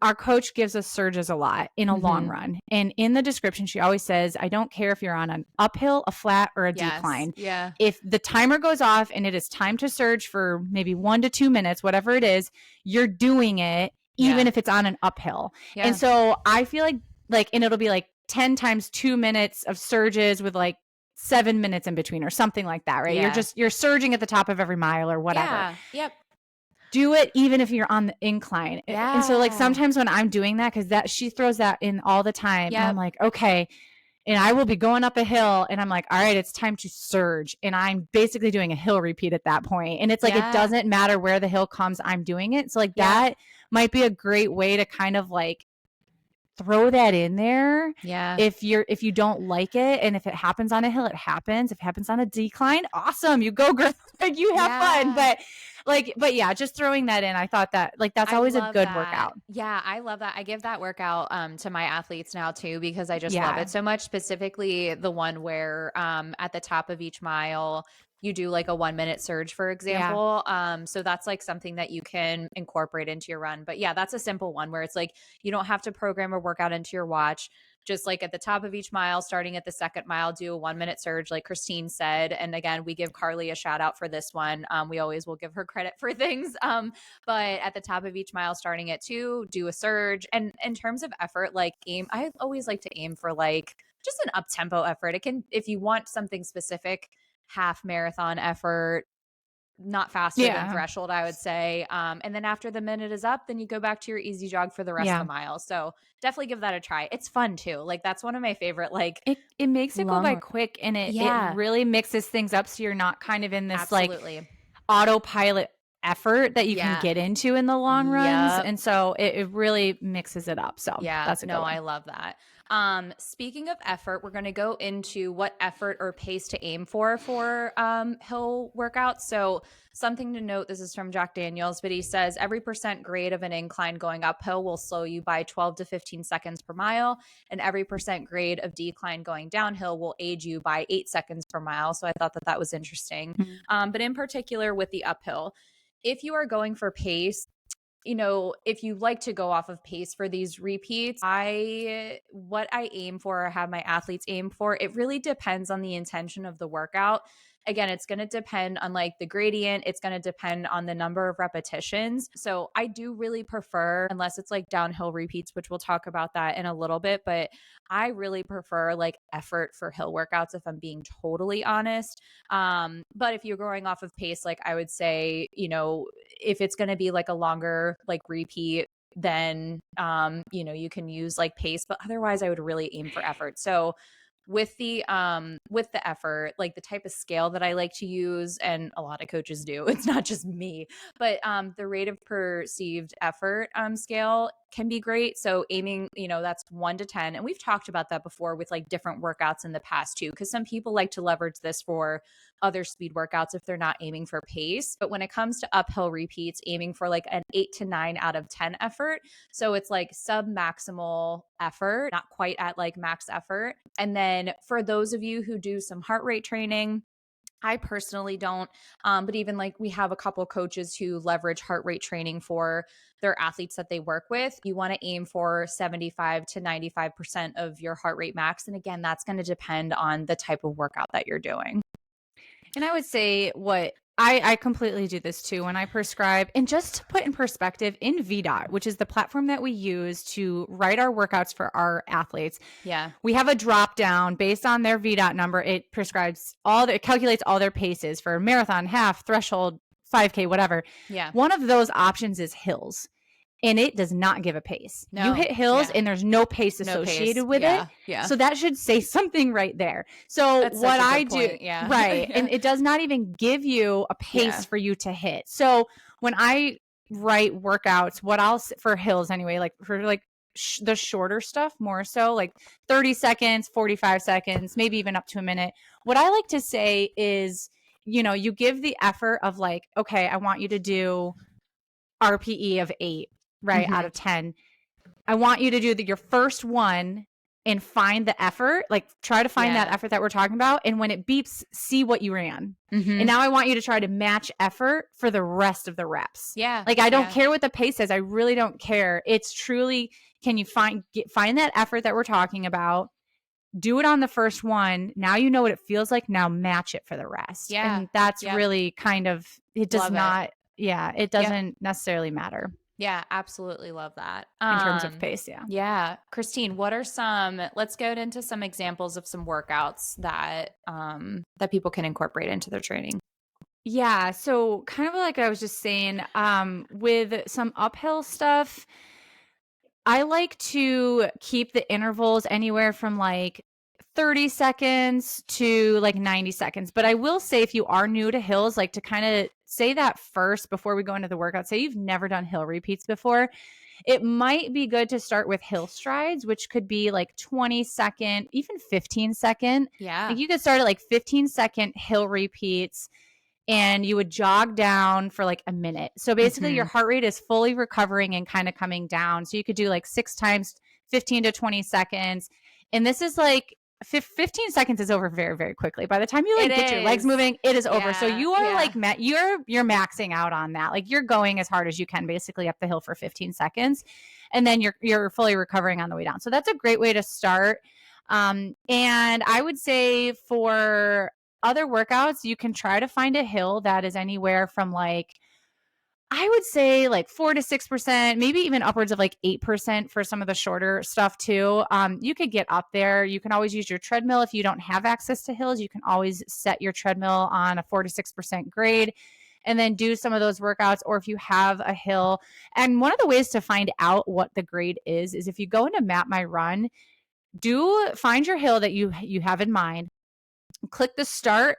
our coach gives us surges a lot in a long run. And in the description, she always says, I don't care if you're on an uphill, a flat, or a decline. Yeah. If the timer goes off and it is time to surge for maybe 1 to 2 minutes, whatever it is, you're doing it, even if it's on an uphill. And so I feel like, and it'll be like 10 times 2 minutes of surges with like 7 minutes in between or something like that, right? You're surging at the top of every mile or whatever. Yeah. Yep. Do it even if you're on the incline. And so like sometimes when I'm doing that, because she throws that in all the time, and I'm like, okay. And I will be going up a hill and I'm like, all right, it's time to surge. And I'm basically doing a hill repeat at that point. And it's like, it doesn't matter where the hill comes, I'm doing it. So like that might be a great way to kind of like throw that in there. Yeah. If you don't like it, and if it happens on a hill, it happens. If it happens on a decline, awesome. You go, girl. Like you have fun. But yeah, just throwing that in. I thought that like that's always a good workout. Yeah, I love that. I give that workout to my athletes now too, because I just love it so much. Specifically the one where at the top of each mile you do like a 1 minute surge, for example. So that's like something that you can incorporate into your run. But yeah, that's a simple one where it's like you don't have to program a workout into your watch. Just like at the top of each mile, starting at the second mile, do a 1 minute surge, like Christine said. And again, we give Carly a shout out for this one. We always will give her credit for things. But at the top of each mile, starting at 2, do a surge. And in terms of effort, like I always like to aim for like just an up tempo effort. It can, if you want something specific, half marathon effort, not faster than threshold, I would say. And then after the minute is up, then you go back to your easy jog for the rest of the mile. So definitely give that a try. It's fun too. Like that's one of my favorite, like it makes it go by quick, and it really mixes things up. So you're not kind of in this like autopilot effort that you can get into in the long runs. And so it really mixes it up. So that's a good one. I love that. Speaking of effort, we're going to go into what effort or pace to aim for hill workouts. So something to note, this is from Jack Daniels, but he says every % grade of an incline going uphill will slow you by 12 to 15 seconds per mile. And every % grade of decline going downhill will aid you by 8 seconds per mile. So I thought that was interesting. But in particular with the uphill, if you are going for pace, you know, if you like to go off of pace for these repeats, what I aim for or have my athletes aim for, it really depends on the intention of the workout. Again, it's going to depend on like the gradient. It's going to depend on the number of repetitions. So I do really prefer, unless it's like downhill repeats, which we'll talk about that in a little bit, but I really prefer like effort for hill workouts, if I'm being totally honest. But if you're going off of pace, like I would say, you know, if it's going to be like a longer like repeat, then, you know, you can use like pace, but otherwise I would really aim for effort. So with the effort, like the type of scale that I like to use, and a lot of coaches do, it's not just me, but the rate of perceived effort scale can be great. So aiming, you know, that's 1 to 10. And we've talked about that before with like different workouts in the past too, because some people like to leverage this for other speed workouts if they're not aiming for pace. But when it comes to uphill repeats, aiming for like an 8 to 9 out of 10 effort. So it's like sub maximal effort, not quite at like max effort. And then for those of you who do some heart rate training, I personally don't, but even like we have a couple coaches who leverage heart rate training for their athletes that they work with. You want to aim for 75 to 95% of your heart rate max. And again, that's going to depend on the type of workout that you're doing. And I would say what I completely do this too when I prescribe. And just to put in perspective, in VDOT, which is the platform that we use to write our workouts for our athletes, we have a drop down based on their VDOT number. It prescribes it calculates all their paces for marathon, half, threshold, 5K, whatever. One of those options is hills. And it does not give a pace. You hit hills and there's no pace associated with it. So that should say something right there. So that's what I do, right. And it does not even give you a pace for you to hit. So when I write workouts, for hills anyway, like for like the shorter stuff, more so like 30 seconds, 45 seconds, maybe even up to a minute. What I like to say is, you know, you give the effort of like, okay, I want you to do RPE of 8. Right, out of 10. I want you to do your first one and find the effort, like try to find that effort that we're talking about. And when it beeps, see what you ran. And now I want you to try to match effort for the rest of the reps. Like I don't care what the pace is. I really don't care. It's truly, can you find that effort that we're talking about? Do it on the first one. Now you know what it feels like. Now match it for the rest. And that's really kind of, it does not, it doesn't necessarily matter. Yeah, absolutely love that. In terms of pace, Yeah. Christine, what are let's go into some examples of some workouts that that people can incorporate into their training. Yeah, so kind of like I was just saying, with some uphill stuff, I like to keep the intervals anywhere from like 30 seconds to like 90 seconds. But I will say, if you are new to hills, like to kind of say that first before we go into the workout. Say you've never done hill repeats before. It might be good to start with hill strides, which could be like 20-second, even 15-second. Like you could start at like 15-second hill repeats, and you would jog down for like a minute. So basically your heart rate is fully recovering and kind of coming down. So you could do like 6 times 15 to 20 seconds. And this is like 15 seconds is over very, very quickly. By the time you like get your legs moving, it is over. So you are like, you're maxing out on that. Like you're going as hard as you can basically up the hill for 15 seconds. And then you're fully recovering on the way down. So that's a great way to start. And I would say for other workouts, you can try to find a hill that is anywhere from like, I would say like 4 to 6%, maybe even upwards of like 8% for some of the shorter stuff too. You could get up there. You can always use your treadmill. If you don't have access to hills, you can always set your treadmill on a 4 to 6% grade and then do some of those workouts. Or if you have a hill, and one of the ways to find out what the grade is if you go into Map My Run, find your hill that you have in mind, click the start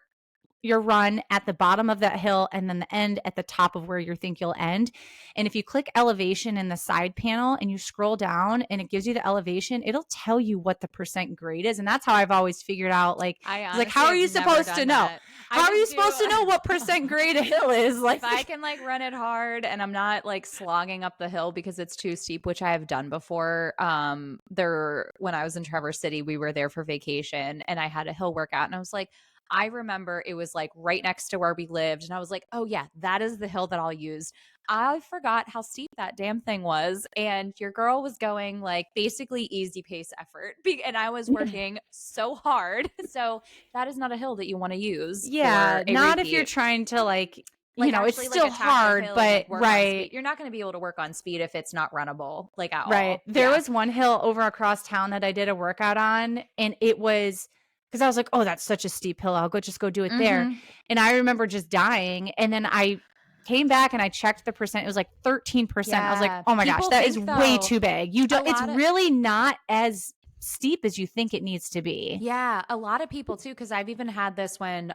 your run at the bottom of that hill and then the end at the top of where you think you'll end. And if you click elevation in the side panel and you scroll down and it gives you the elevation, it'll tell you what the percent grade is. And that's how I've always figured out, like how are you supposed to know? How are you supposed to know what percent grade a hill is? Like, if I can like run it hard and I'm not like slogging up the hill because it's too steep, which I have done before. When I was in Traverse City, we were there for vacation and I had a hill workout and I was like, I remember it was like right next to where we lived. And I was like, oh yeah, that is the hill that I'll use. I forgot how steep that damn thing was. And your girl was going like basically easy pace effort. And I was working so hard. So that is not a hill that you want to use. Yeah. Not if you're trying to like it's still hard, but right. You're not going to be able to work on speed if it's not runnable, like at all. Right. There was one hill over across town that I did a workout on, and it was because I was like, oh, that's such a steep hill. I'll just go do it there. And I remember just dying. And then I came back and I checked the percent. It was like 13%. Yeah. I was like, oh my gosh, that is way too big. It's really not as steep as you think it needs to be. Yeah, a lot of people too, because I've even had this when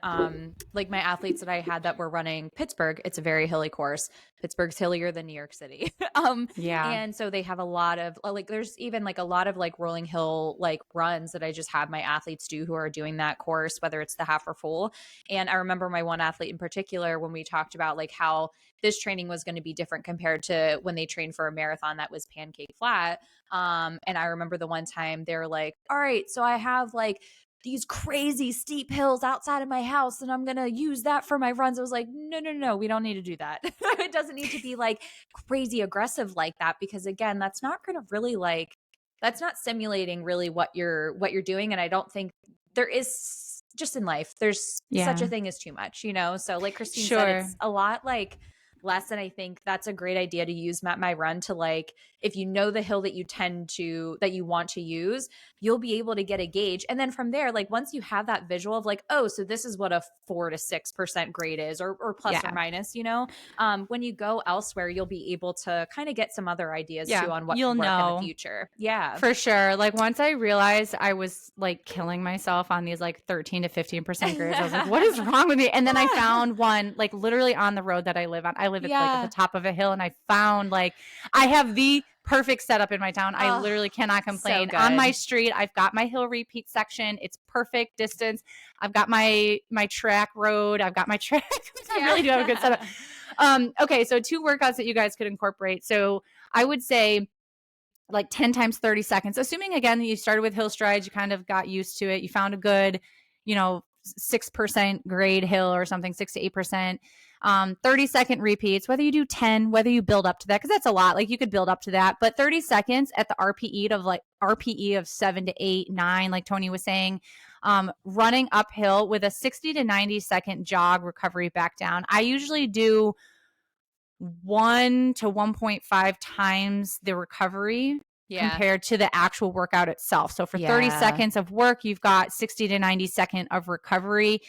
like my athletes that I had that were running Pittsburgh, it's a very hilly course. Pittsburgh's hillier than New York City. And so they have a lot of like there's even like a lot of like rolling hill like runs that I just have my athletes do who are doing that course, whether it's the half or full. And I remember my one athlete in particular when we talked about like how this training was going to be different compared to when they trained for a marathon that was pancake flat. And I remember the one time they were like, all right, so I have like these crazy steep hills outside of my house and I'm going to use that for my runs. I was like, no, we don't need to do that. It doesn't need to be like crazy aggressive like that, because again, that's not going to really like, that's not simulating really what you're doing. And I don't think there is just in life, there's such a thing as too much, So like Christine said, it's a lot like less. And I think that's a great idea to use Map My Run to like, if you know the hill that you want to use, you'll be able to get a gauge. And then from there, like once you have that visual of like, oh, so this is what a 4 to 6% grade is or plus or minus, when you go elsewhere, you'll be able to kind of get some other ideas too on what you'll know in the future. Yeah, for sure. Like once I realized I was like killing myself on these like 13 to 15% grades, I was like, what is wrong with me? And then I found one like literally on the road that I live on. I live at like at the top of a hill, and I found like I have the perfect setup in my town. I literally cannot complain. So on my street, I've got my hill repeat section. It's perfect distance. I've got my track road. I've got my track. I really do have a good setup. Okay, so 2 workouts that you guys could incorporate. So I would say like 10 times 30 seconds, assuming again that you started with hill strides, you kind of got used to it. You found a good, 6% grade hill or something, 6 to 8%. 30-second repeats, whether you do 10, whether you build up to that, because that's a lot. Like you could build up to that, but 30 seconds at the RPE of 7 to 8, 9, like Toni was saying, running uphill with a 60 to 90 second jog recovery back down. I usually do 1 to 1.5 times the recovery compared to the actual workout itself. So for 30 seconds of work, you've got 60 to 90 second of recovery.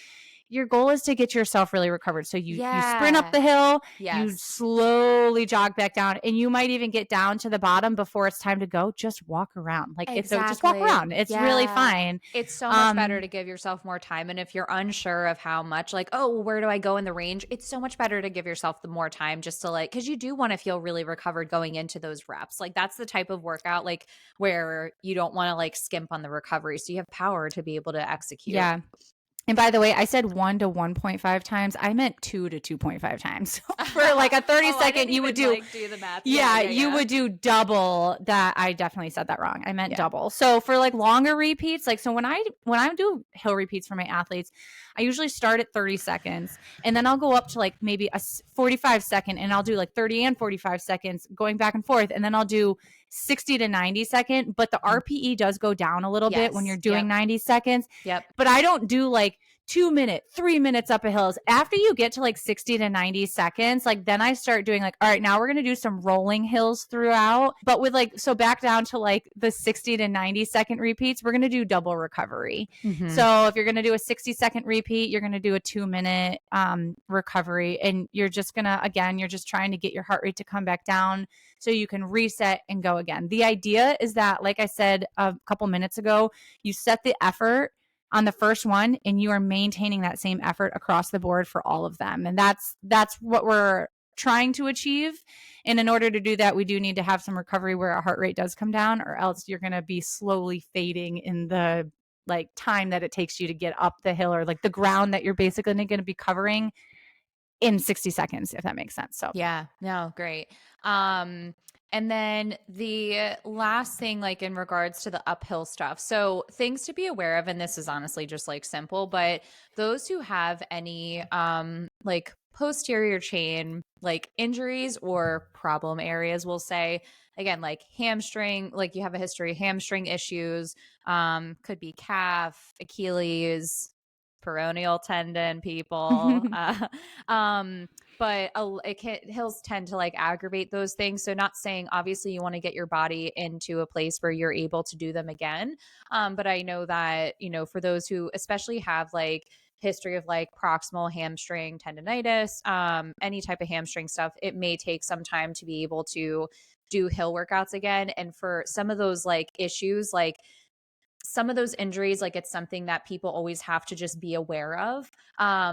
Your goal is to get yourself really recovered. So you sprint up the hill, you slowly jog back down, and you might even get down to the bottom before it's time to go. Just walk around. Like just walk around. It's really fine. It's so much better to give yourself more time. And if you're unsure of how much, like, oh, where do I go in the range? It's so much better to give yourself the more time just to like, because you do want to feel really recovered going into those reps. Like that's the type of workout like where you don't want to like skimp on the recovery. So you have power to be able to execute. Yeah. And by the way, I said 1 to 1.5 times. I meant 2 to 2.5 times. For like a 30-second, you would do the math. You would do double that. I definitely said that wrong. I meant double. So for like longer repeats, like so when I do hill repeats for my athletes, I usually start at 30 seconds and then I'll go up to like maybe a 45-second and I'll do like 30 and 45 seconds going back and forth. And then I'll do 60 to 90 second, but the RPE does go down a little bit when you're doing 90 seconds. Yep. But I don't do like 2 minute, 3 minutes up a hill. After you get to like 60 to 90 seconds, like then I start doing like, all right, now we're going to do some rolling hills throughout. But with like, so back down to like the 60 to 90 second repeats, we're going to do double recovery. So if you're going to do a 60-second repeat, you're going to do a 2-minute recovery. And you're just going to, again, you're just trying to get your heart rate to come back down so you can reset and go again. The idea is that, like I said a couple minutes ago, you set the effort on the first one and you are maintaining that same effort across the board for all of them. And that's what we're trying to achieve. And in order to do that, we do need to have some recovery where our heart rate does come down, or else you're going to be slowly fading in the like time that it takes you to get up the hill, or like the ground that you're basically going to be covering in 60 seconds, if that makes sense. So yeah, no, great. And then the last thing, like in regards to the uphill stuff, so things to be aware of, and this is honestly just like simple, but those who have any like posterior chain like injuries or problem areas, will say, again, like hamstring, like you have a history of hamstring issues, could be calf, Achilles, peroneal tendon, people. But hills tend to like aggravate those things. So not saying obviously you want to get your body into a place where you're able to do them again. But I know that, you know, for those who especially have like history of like proximal hamstring tendonitis, any type of hamstring stuff, it may take some time to be able to do hill workouts again. And for some of those like issues, like some of those injuries, like it's something that people always have to just be aware of.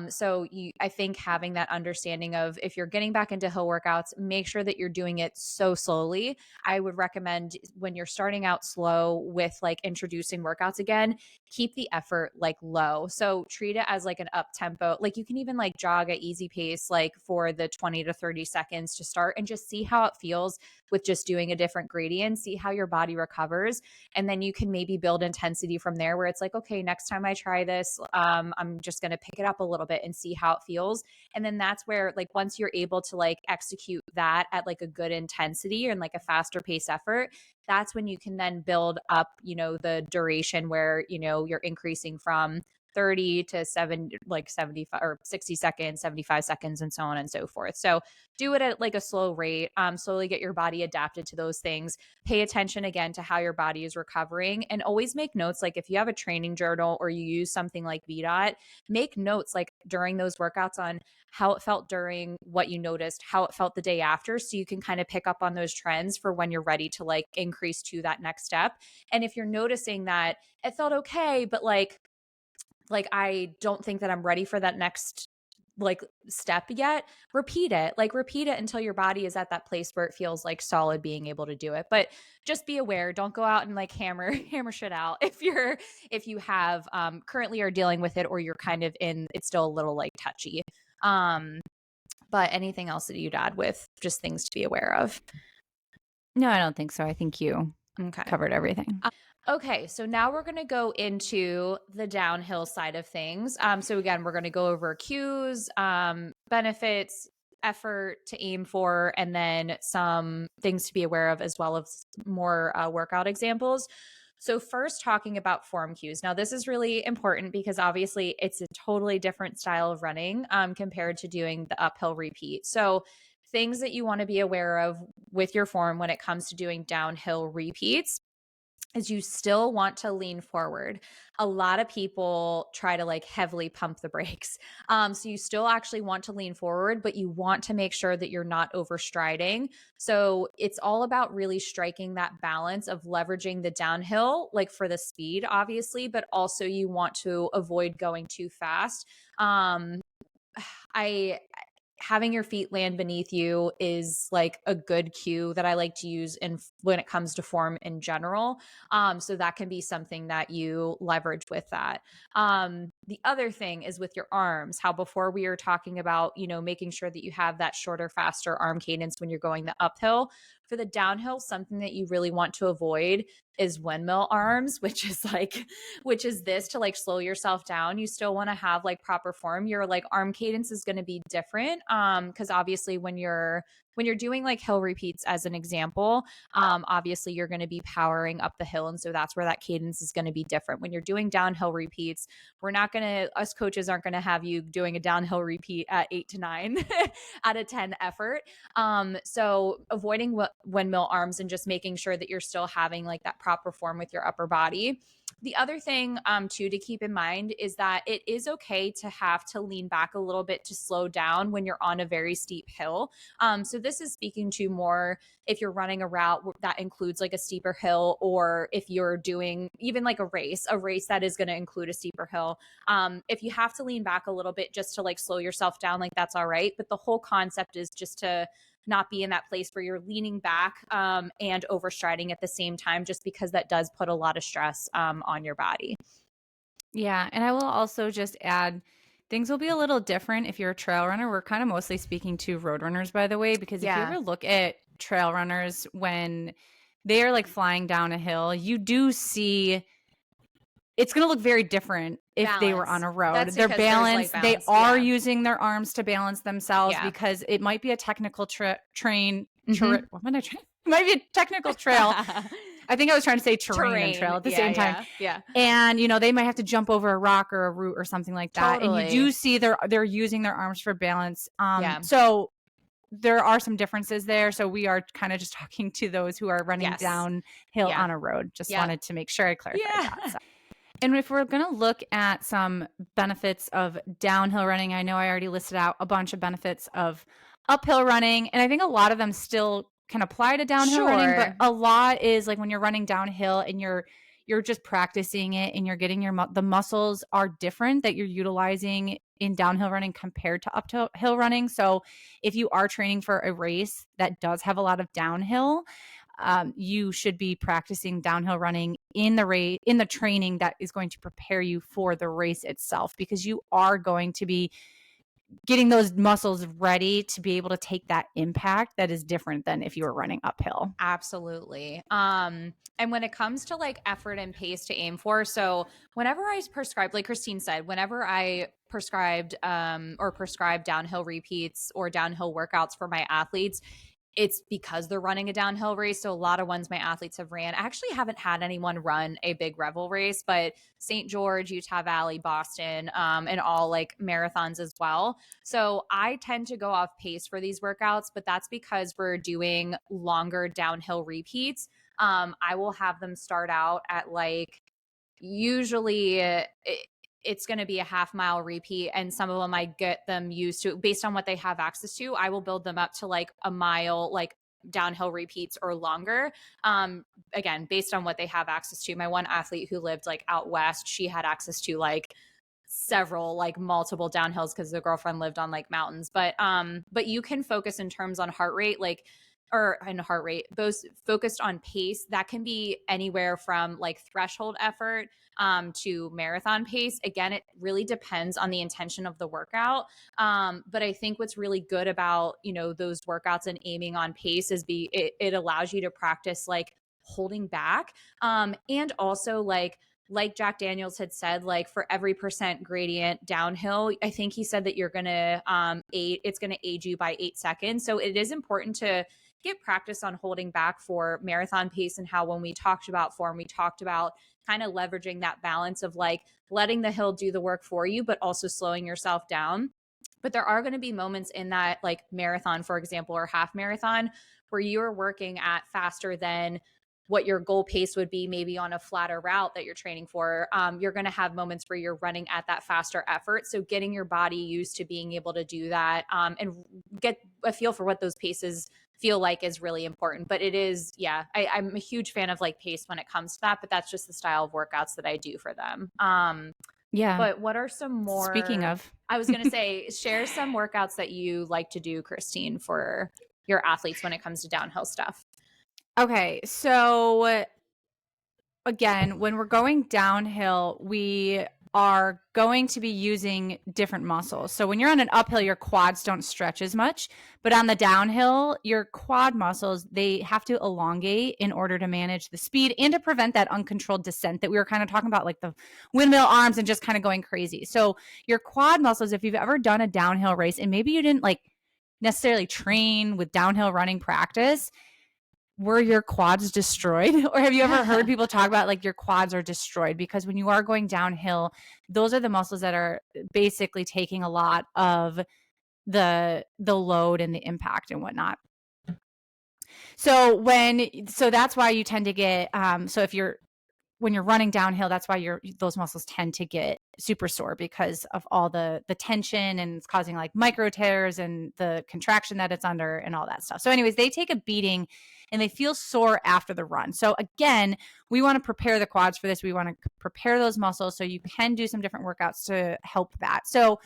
So I think having that understanding of, if you're getting back into hill workouts, make sure that you're doing it so slowly. I would recommend, when you're starting out slow with like introducing workouts again, keep the effort like low. So treat it as like an up tempo. Like you can even like jog at easy pace, like for the 20 to 30 seconds to start, and just see how it feels with just doing a different gradient, see how your body recovers. And then you can maybe build intensity from there, where it's like, okay, next time I try this, I'm just going to pick it up a little bit and see how it feels. And then that's where, like, once you're able to like execute that at like a good intensity and like a faster pace effort, that's when you can then build up, you know, the duration where, you know, you're increasing from 30 to 75 or 60 seconds, 75 seconds, and so on and so forth. So do it at like a slow rate, slowly get your body adapted to those things. Pay attention again to how your body is recovering, and always make notes. Like if you have a training journal or you use something like VDOT, make notes like during those workouts on how it felt during, what you noticed, how it felt the day after, so you can kind of pick up on those trends for when you're ready to like increase to that next step. And if you're noticing that it felt okay, but like I don't think that I'm ready for that next like step yet, repeat it until your body is at that place where it feels like solid being able to do it. But just be aware, don't go out and like hammer shit out if you have currently are dealing with it, or you're kind of in, it's still a little like touchy. But anything else that you'd add with just things to be aware of? No, I don't think so. I think you covered everything. Okay, so now we're going to go into the downhill side of things. So again, we're going to go over cues, benefits, effort to aim for, and then some things to be aware of, as well as more workout examples. So first, talking about form cues. Now, this is really important because obviously it's a totally different style of running compared to doing the uphill repeat. So things that you want to be aware of with your form when it comes to doing downhill repeats is you still want to lean forward. A lot of people try to like heavily pump the brakes. So you still actually want to lean forward, but you want to make sure that you're not overstriding. So it's all about really striking that balance of leveraging the downhill, like for the speed, obviously, but also you want to avoid going too fast. Having your feet land beneath you is like a good cue that I like to use when it comes to form in general. So that can be something that you leverage with that. The other thing is with your arms, how before we were talking about, you know, making sure that you have that shorter, faster arm cadence when you're going the uphill. For the downhill, something that you really want to avoid is windmill arms, which is this to like slow yourself down. You still want to have like proper form. Your like arm cadence is going to be different. Because obviously when you're doing like hill repeats as an example, obviously you're going to be powering up the hill. And so that's where that cadence is going to be different. When you're doing downhill repeats, us coaches aren't going to have you doing a downhill repeat at 8 to 9 out of 10 effort. So avoiding windmill arms and just making sure that you're still having like that proper form with your upper body. The other thing too to keep in mind is that it is okay to have to lean back a little bit to slow down when you're on a very steep hill. So this is speaking to more if you're running a route that includes like a steeper hill, or if you're doing even like a race that is going to include a steeper hill. If you have to lean back a little bit just to like slow yourself down, like that's all right. But the whole concept is just to not be in that place where you're leaning back and overstriding at the same time, just because that does put a lot of stress on your body. Yeah. And I will also just add, things will be a little different if you're a trail runner. We're kind of mostly speaking to road runners, by the way, because if you ever look at trail runners when they are like flying down a hill, you do see it's going to look very different if they were on a road. That's They're balanced. They are using their arms to balance themselves because it might be a technical train. What am I trying? It might be a technical trail. I think I was trying to say terrain and trail at the same time. Yeah. And, you know, they might have to jump over a rock or a root or something like that. Totally. And you do see they're using their arms for balance. So there are some differences there. So we are kind of just talking to those who are running downhill on a road. Just wanted to make sure I clarified that. So. And if we're going to look at some benefits of downhill running, I know I already listed out a bunch of benefits of uphill running. And I think a lot of them still can apply to downhill running, but a lot is like when you're running downhill and you're just practicing it and you're getting the muscles are different that you're utilizing in downhill running compared to uphill running. So if you are training for a race that does have a lot of downhill, you should be practicing downhill running in the training that is going to prepare you for the race itself, because you are going to be getting those muscles ready to be able to take that impact that is different than if you were running uphill. Absolutely. And when it comes to like effort and pace to aim for, so whenever I prescribed, like Christine said, whenever I prescribed downhill repeats or downhill workouts for my athletes, it's because they're running a downhill race. So a lot of ones my athletes have ran. I actually haven't had anyone run a big Revel race, but St. George, Utah Valley, Boston, and all like marathons as well. So I tend to go off pace for these workouts, but that's because we're doing longer downhill repeats. I will have them start out at like usually it's going to be a half-mile repeat, and some of them I get them used to based on what they have access to. I will build them up to like a mile, like downhill repeats or longer. Again, based on what they have access to. My one athlete who lived like out west, she had access to like several, like multiple downhills because the girlfriend lived on like mountains. But you can focus in terms on heart rate, both focused on pace. That can be anywhere from like threshold effort to marathon pace. Again, it really depends on the intention of the workout. But I think what's really good about, those workouts and aiming on pace is it allows you to practice like holding back. And also like Jack Daniels had said, like for every % gradient downhill, I think he said that you're going to it's going to age you by 8 seconds. So it is important to get practice on holding back for marathon pace, and how when we talked about form, we talked about kind of leveraging that balance of like letting the hill do the work for you, but also slowing yourself down. But there are going to be moments in that like marathon, for example, or half marathon, where you're working at faster than what your goal pace would be maybe on a flatter route that you're training for. You're going to have moments where you're running at that faster effort. So getting your body used to being able to do that and get a feel for what those paces feel like is really important. But it is, I'm a huge fan of like pace when it comes to that, but that's just the style of workouts that I do for them. But what are some more, speaking of, I was going to say, share some workouts that you like to do, Christine, for your athletes when it comes to downhill stuff. Okay, so again, when we're going downhill, are going to be using different muscles. So when you're on an uphill, your quads don't stretch as much, but on the downhill, your quad muscles, they have to elongate in order to manage the speed and to prevent that uncontrolled descent that we were kind of talking about, like the windmill arms and just kind of going crazy. So your quad muscles, if you've ever done a downhill race and maybe you didn't like necessarily train with downhill running practice, were your quads destroyed? Or have you ever heard people talk about like your quads are destroyed? Because when you are going downhill, those are the muscles that are basically taking a lot of the load and the impact and whatnot. So that's why you tend to get so when you're running downhill, that's why those muscles tend to get super sore because of all the tension, and it's causing like micro tears and the contraction that it's under and all that stuff. So anyways, they take a beating and they feel sore after the run. So again, we want to prepare the quads for this. We want to prepare those muscles so you can do some different workouts to help that. So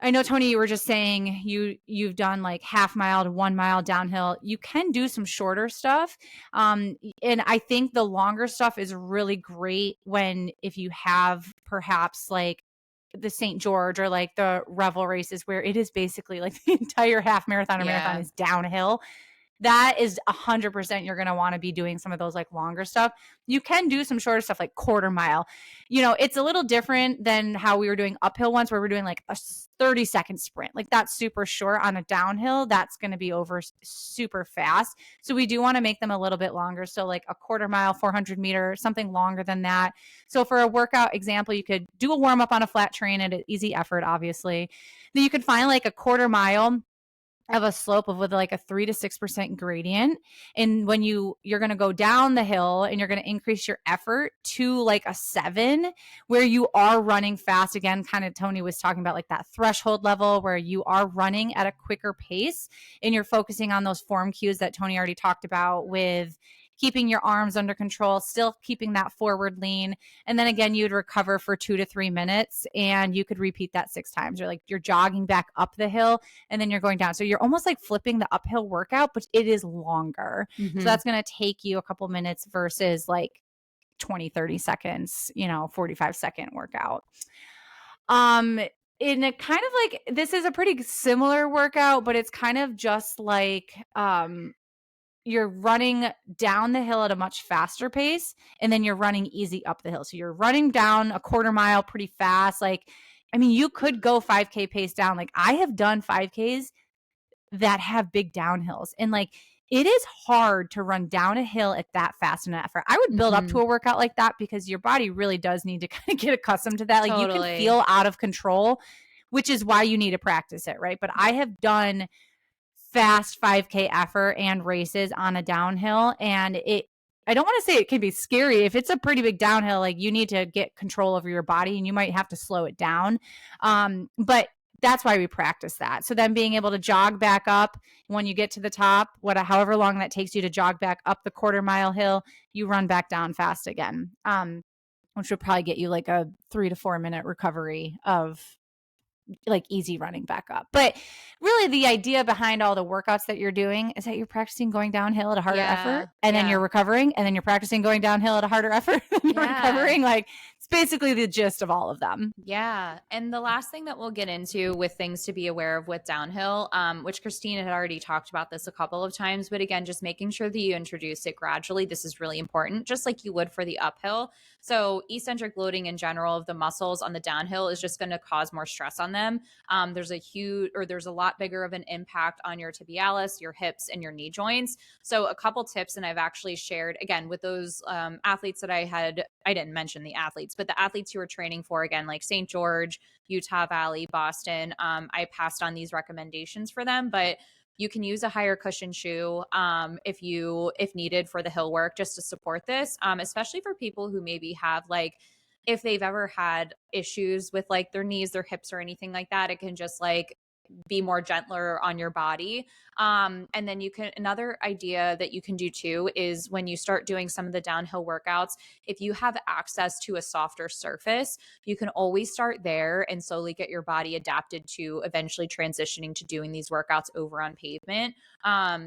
I know, Toni, you were just saying you've done like 1/2 mile to 1 mile downhill. You can do some shorter stuff. And I think the longer stuff is really great if you have perhaps like the St. George or like the Revel races where it is basically like the entire half marathon or marathon is downhill. That is 100% you're going to want to be doing some of those like longer stuff. You can do some shorter stuff like 1/4 mile. It's a little different than how we were doing uphill once where we're doing like a 30-second sprint. Like that's super short. On a downhill, that's going to be over super fast. So we do want to make them a little bit longer. So like a 1/4 mile, 400 meter, something longer than that. So for a workout example, you could do a warm up on a flat terrain at an easy effort, obviously. Then you could find like a 1/4 mile of a slope with like a 3 to 6% gradient. And when you're going to go down the hill and you're going to increase your effort to like a 7 where you are running fast again, kind of Toni was talking about like that threshold level where you are running at a quicker pace and you're focusing on those form cues that Toni already talked about with keeping your arms under control, still keeping that forward lean. And then again, you'd recover for 2 to 3 minutes and you could repeat that 6 times. You're jogging back up the hill and then you're going down. So you're almost like flipping the uphill workout, but it is longer. So that's going to take you a couple minutes versus like 20, 30 seconds, 45-second workout. In a kind of like, this is a pretty similar workout, but it's kind of just like, you're running down the hill at a much faster pace and then you're running easy up the hill. So you're running down a 1/4 mile pretty fast. You could go 5K pace down. Like I have done 5Ks that have big downhills and like it is hard to run down a hill at that fast an effort. I would build up to a workout like that because your body really does need to kind of get accustomed to that. Like you can feel out of control, which is why you need to practice it, right? But I have done fast 5K effort and races on a downhill. And I don't want to say it can be scary. If it's a pretty big downhill, like you need to get control over your body and you might have to slow it down. But that's why we practice that. So then being able to jog back up when you get to the top, however long that takes you to jog back up the 1/4 mile hill, you run back down fast again. Which would probably get you like a 3 to 4 minute recovery of like easy running back up. But really the idea behind all the workouts that you're doing is that you're practicing going downhill at a harder effort and then you're recovering and then you're practicing going downhill at a harder effort and you're recovering. Like it's basically the gist of all of them. Yeah. And the last thing that we'll get into with things to be aware of with downhill, which Christine had already talked about this a couple of times, but again, just making sure that you introduce it gradually. This is really important, just like you would for the uphill. So eccentric loading in general of the muscles on the downhill is just going to cause more stress on them. There's a lot bigger of an impact on your tibialis, your hips, and your knee joints. So a couple tips, and I've actually shared again with those athletes that I didn't mention the athletes, but the athletes who are training for, again, like St. George, Utah Valley, Boston, I passed on these recommendations for them, but you can use a higher cushion shoe if needed for the hill work just to support this, especially for people who maybe have like, if they've ever had issues with like their knees, their hips or anything like that, it can just like be more gentler on your body. And then another idea that you can do too is when you start doing some of the downhill workouts, if you have access to a softer surface, you can always start there and slowly get your body adapted to eventually transitioning to doing these workouts over on pavement.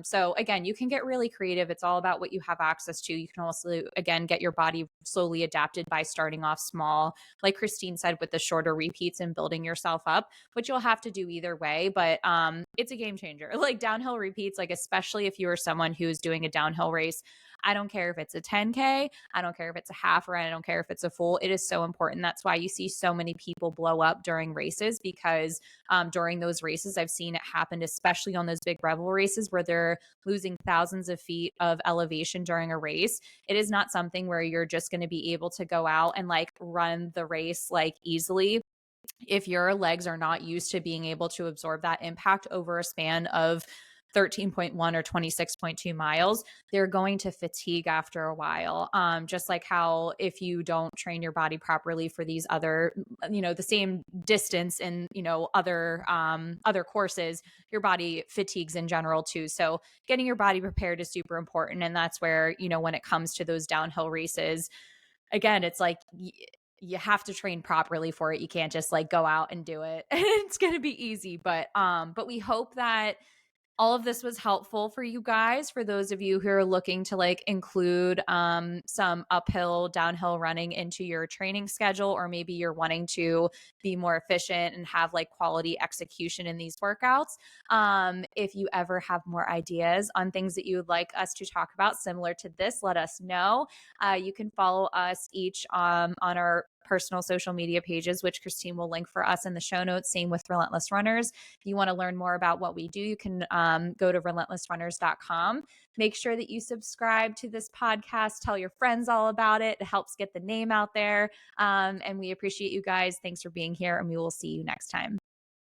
So again, you can get really creative. It's all about what you have access to. You can also, again, get your body slowly adapted by starting off small, like Christine said, with the shorter repeats and building yourself up, which you'll have to do either way. But it's a game changer. Like downhill repeats, like especially if you are someone who is doing a downhill race, I don't care if it's a 10K, I don't care if it's a half, or I don't care if it's a full. It is so important. That's why you see so many people blow up during races, because during those races, I've seen it happen, especially on those big Revel races where they're losing thousands of feet of elevation during a race. It is not something where you're just going to be able to go out and like run the race like easily. If your legs are not used to being able to absorb that impact over a span of 13.1 or 26.2 miles, they're going to fatigue after a while. Just like how if you don't train your body properly for these other, the same distance in, other courses, your body fatigues in general too. So getting your body prepared is super important. And that's where, when it comes to those downhill races, again, it's like, you have to train properly for it. You can't just like go out and do it. It's going to be easy, but we hope that all of this was helpful for you guys, for those of you who are looking to like include some uphill, downhill running into your training schedule, or maybe you're wanting to be more efficient and have like quality execution in these workouts. If you ever have more ideas on things that you would like us to talk about similar to this, let us know. You can follow us each on our personal social media pages, which Christine will link for us in the show notes. Same with Relentless Runners. If you want to learn more about what we do, you can go to relentlessrunners.com. Make sure that you subscribe to this podcast. Tell your friends all about it. It helps get the name out there. And we appreciate you guys. Thanks for being here, and we will see you next time.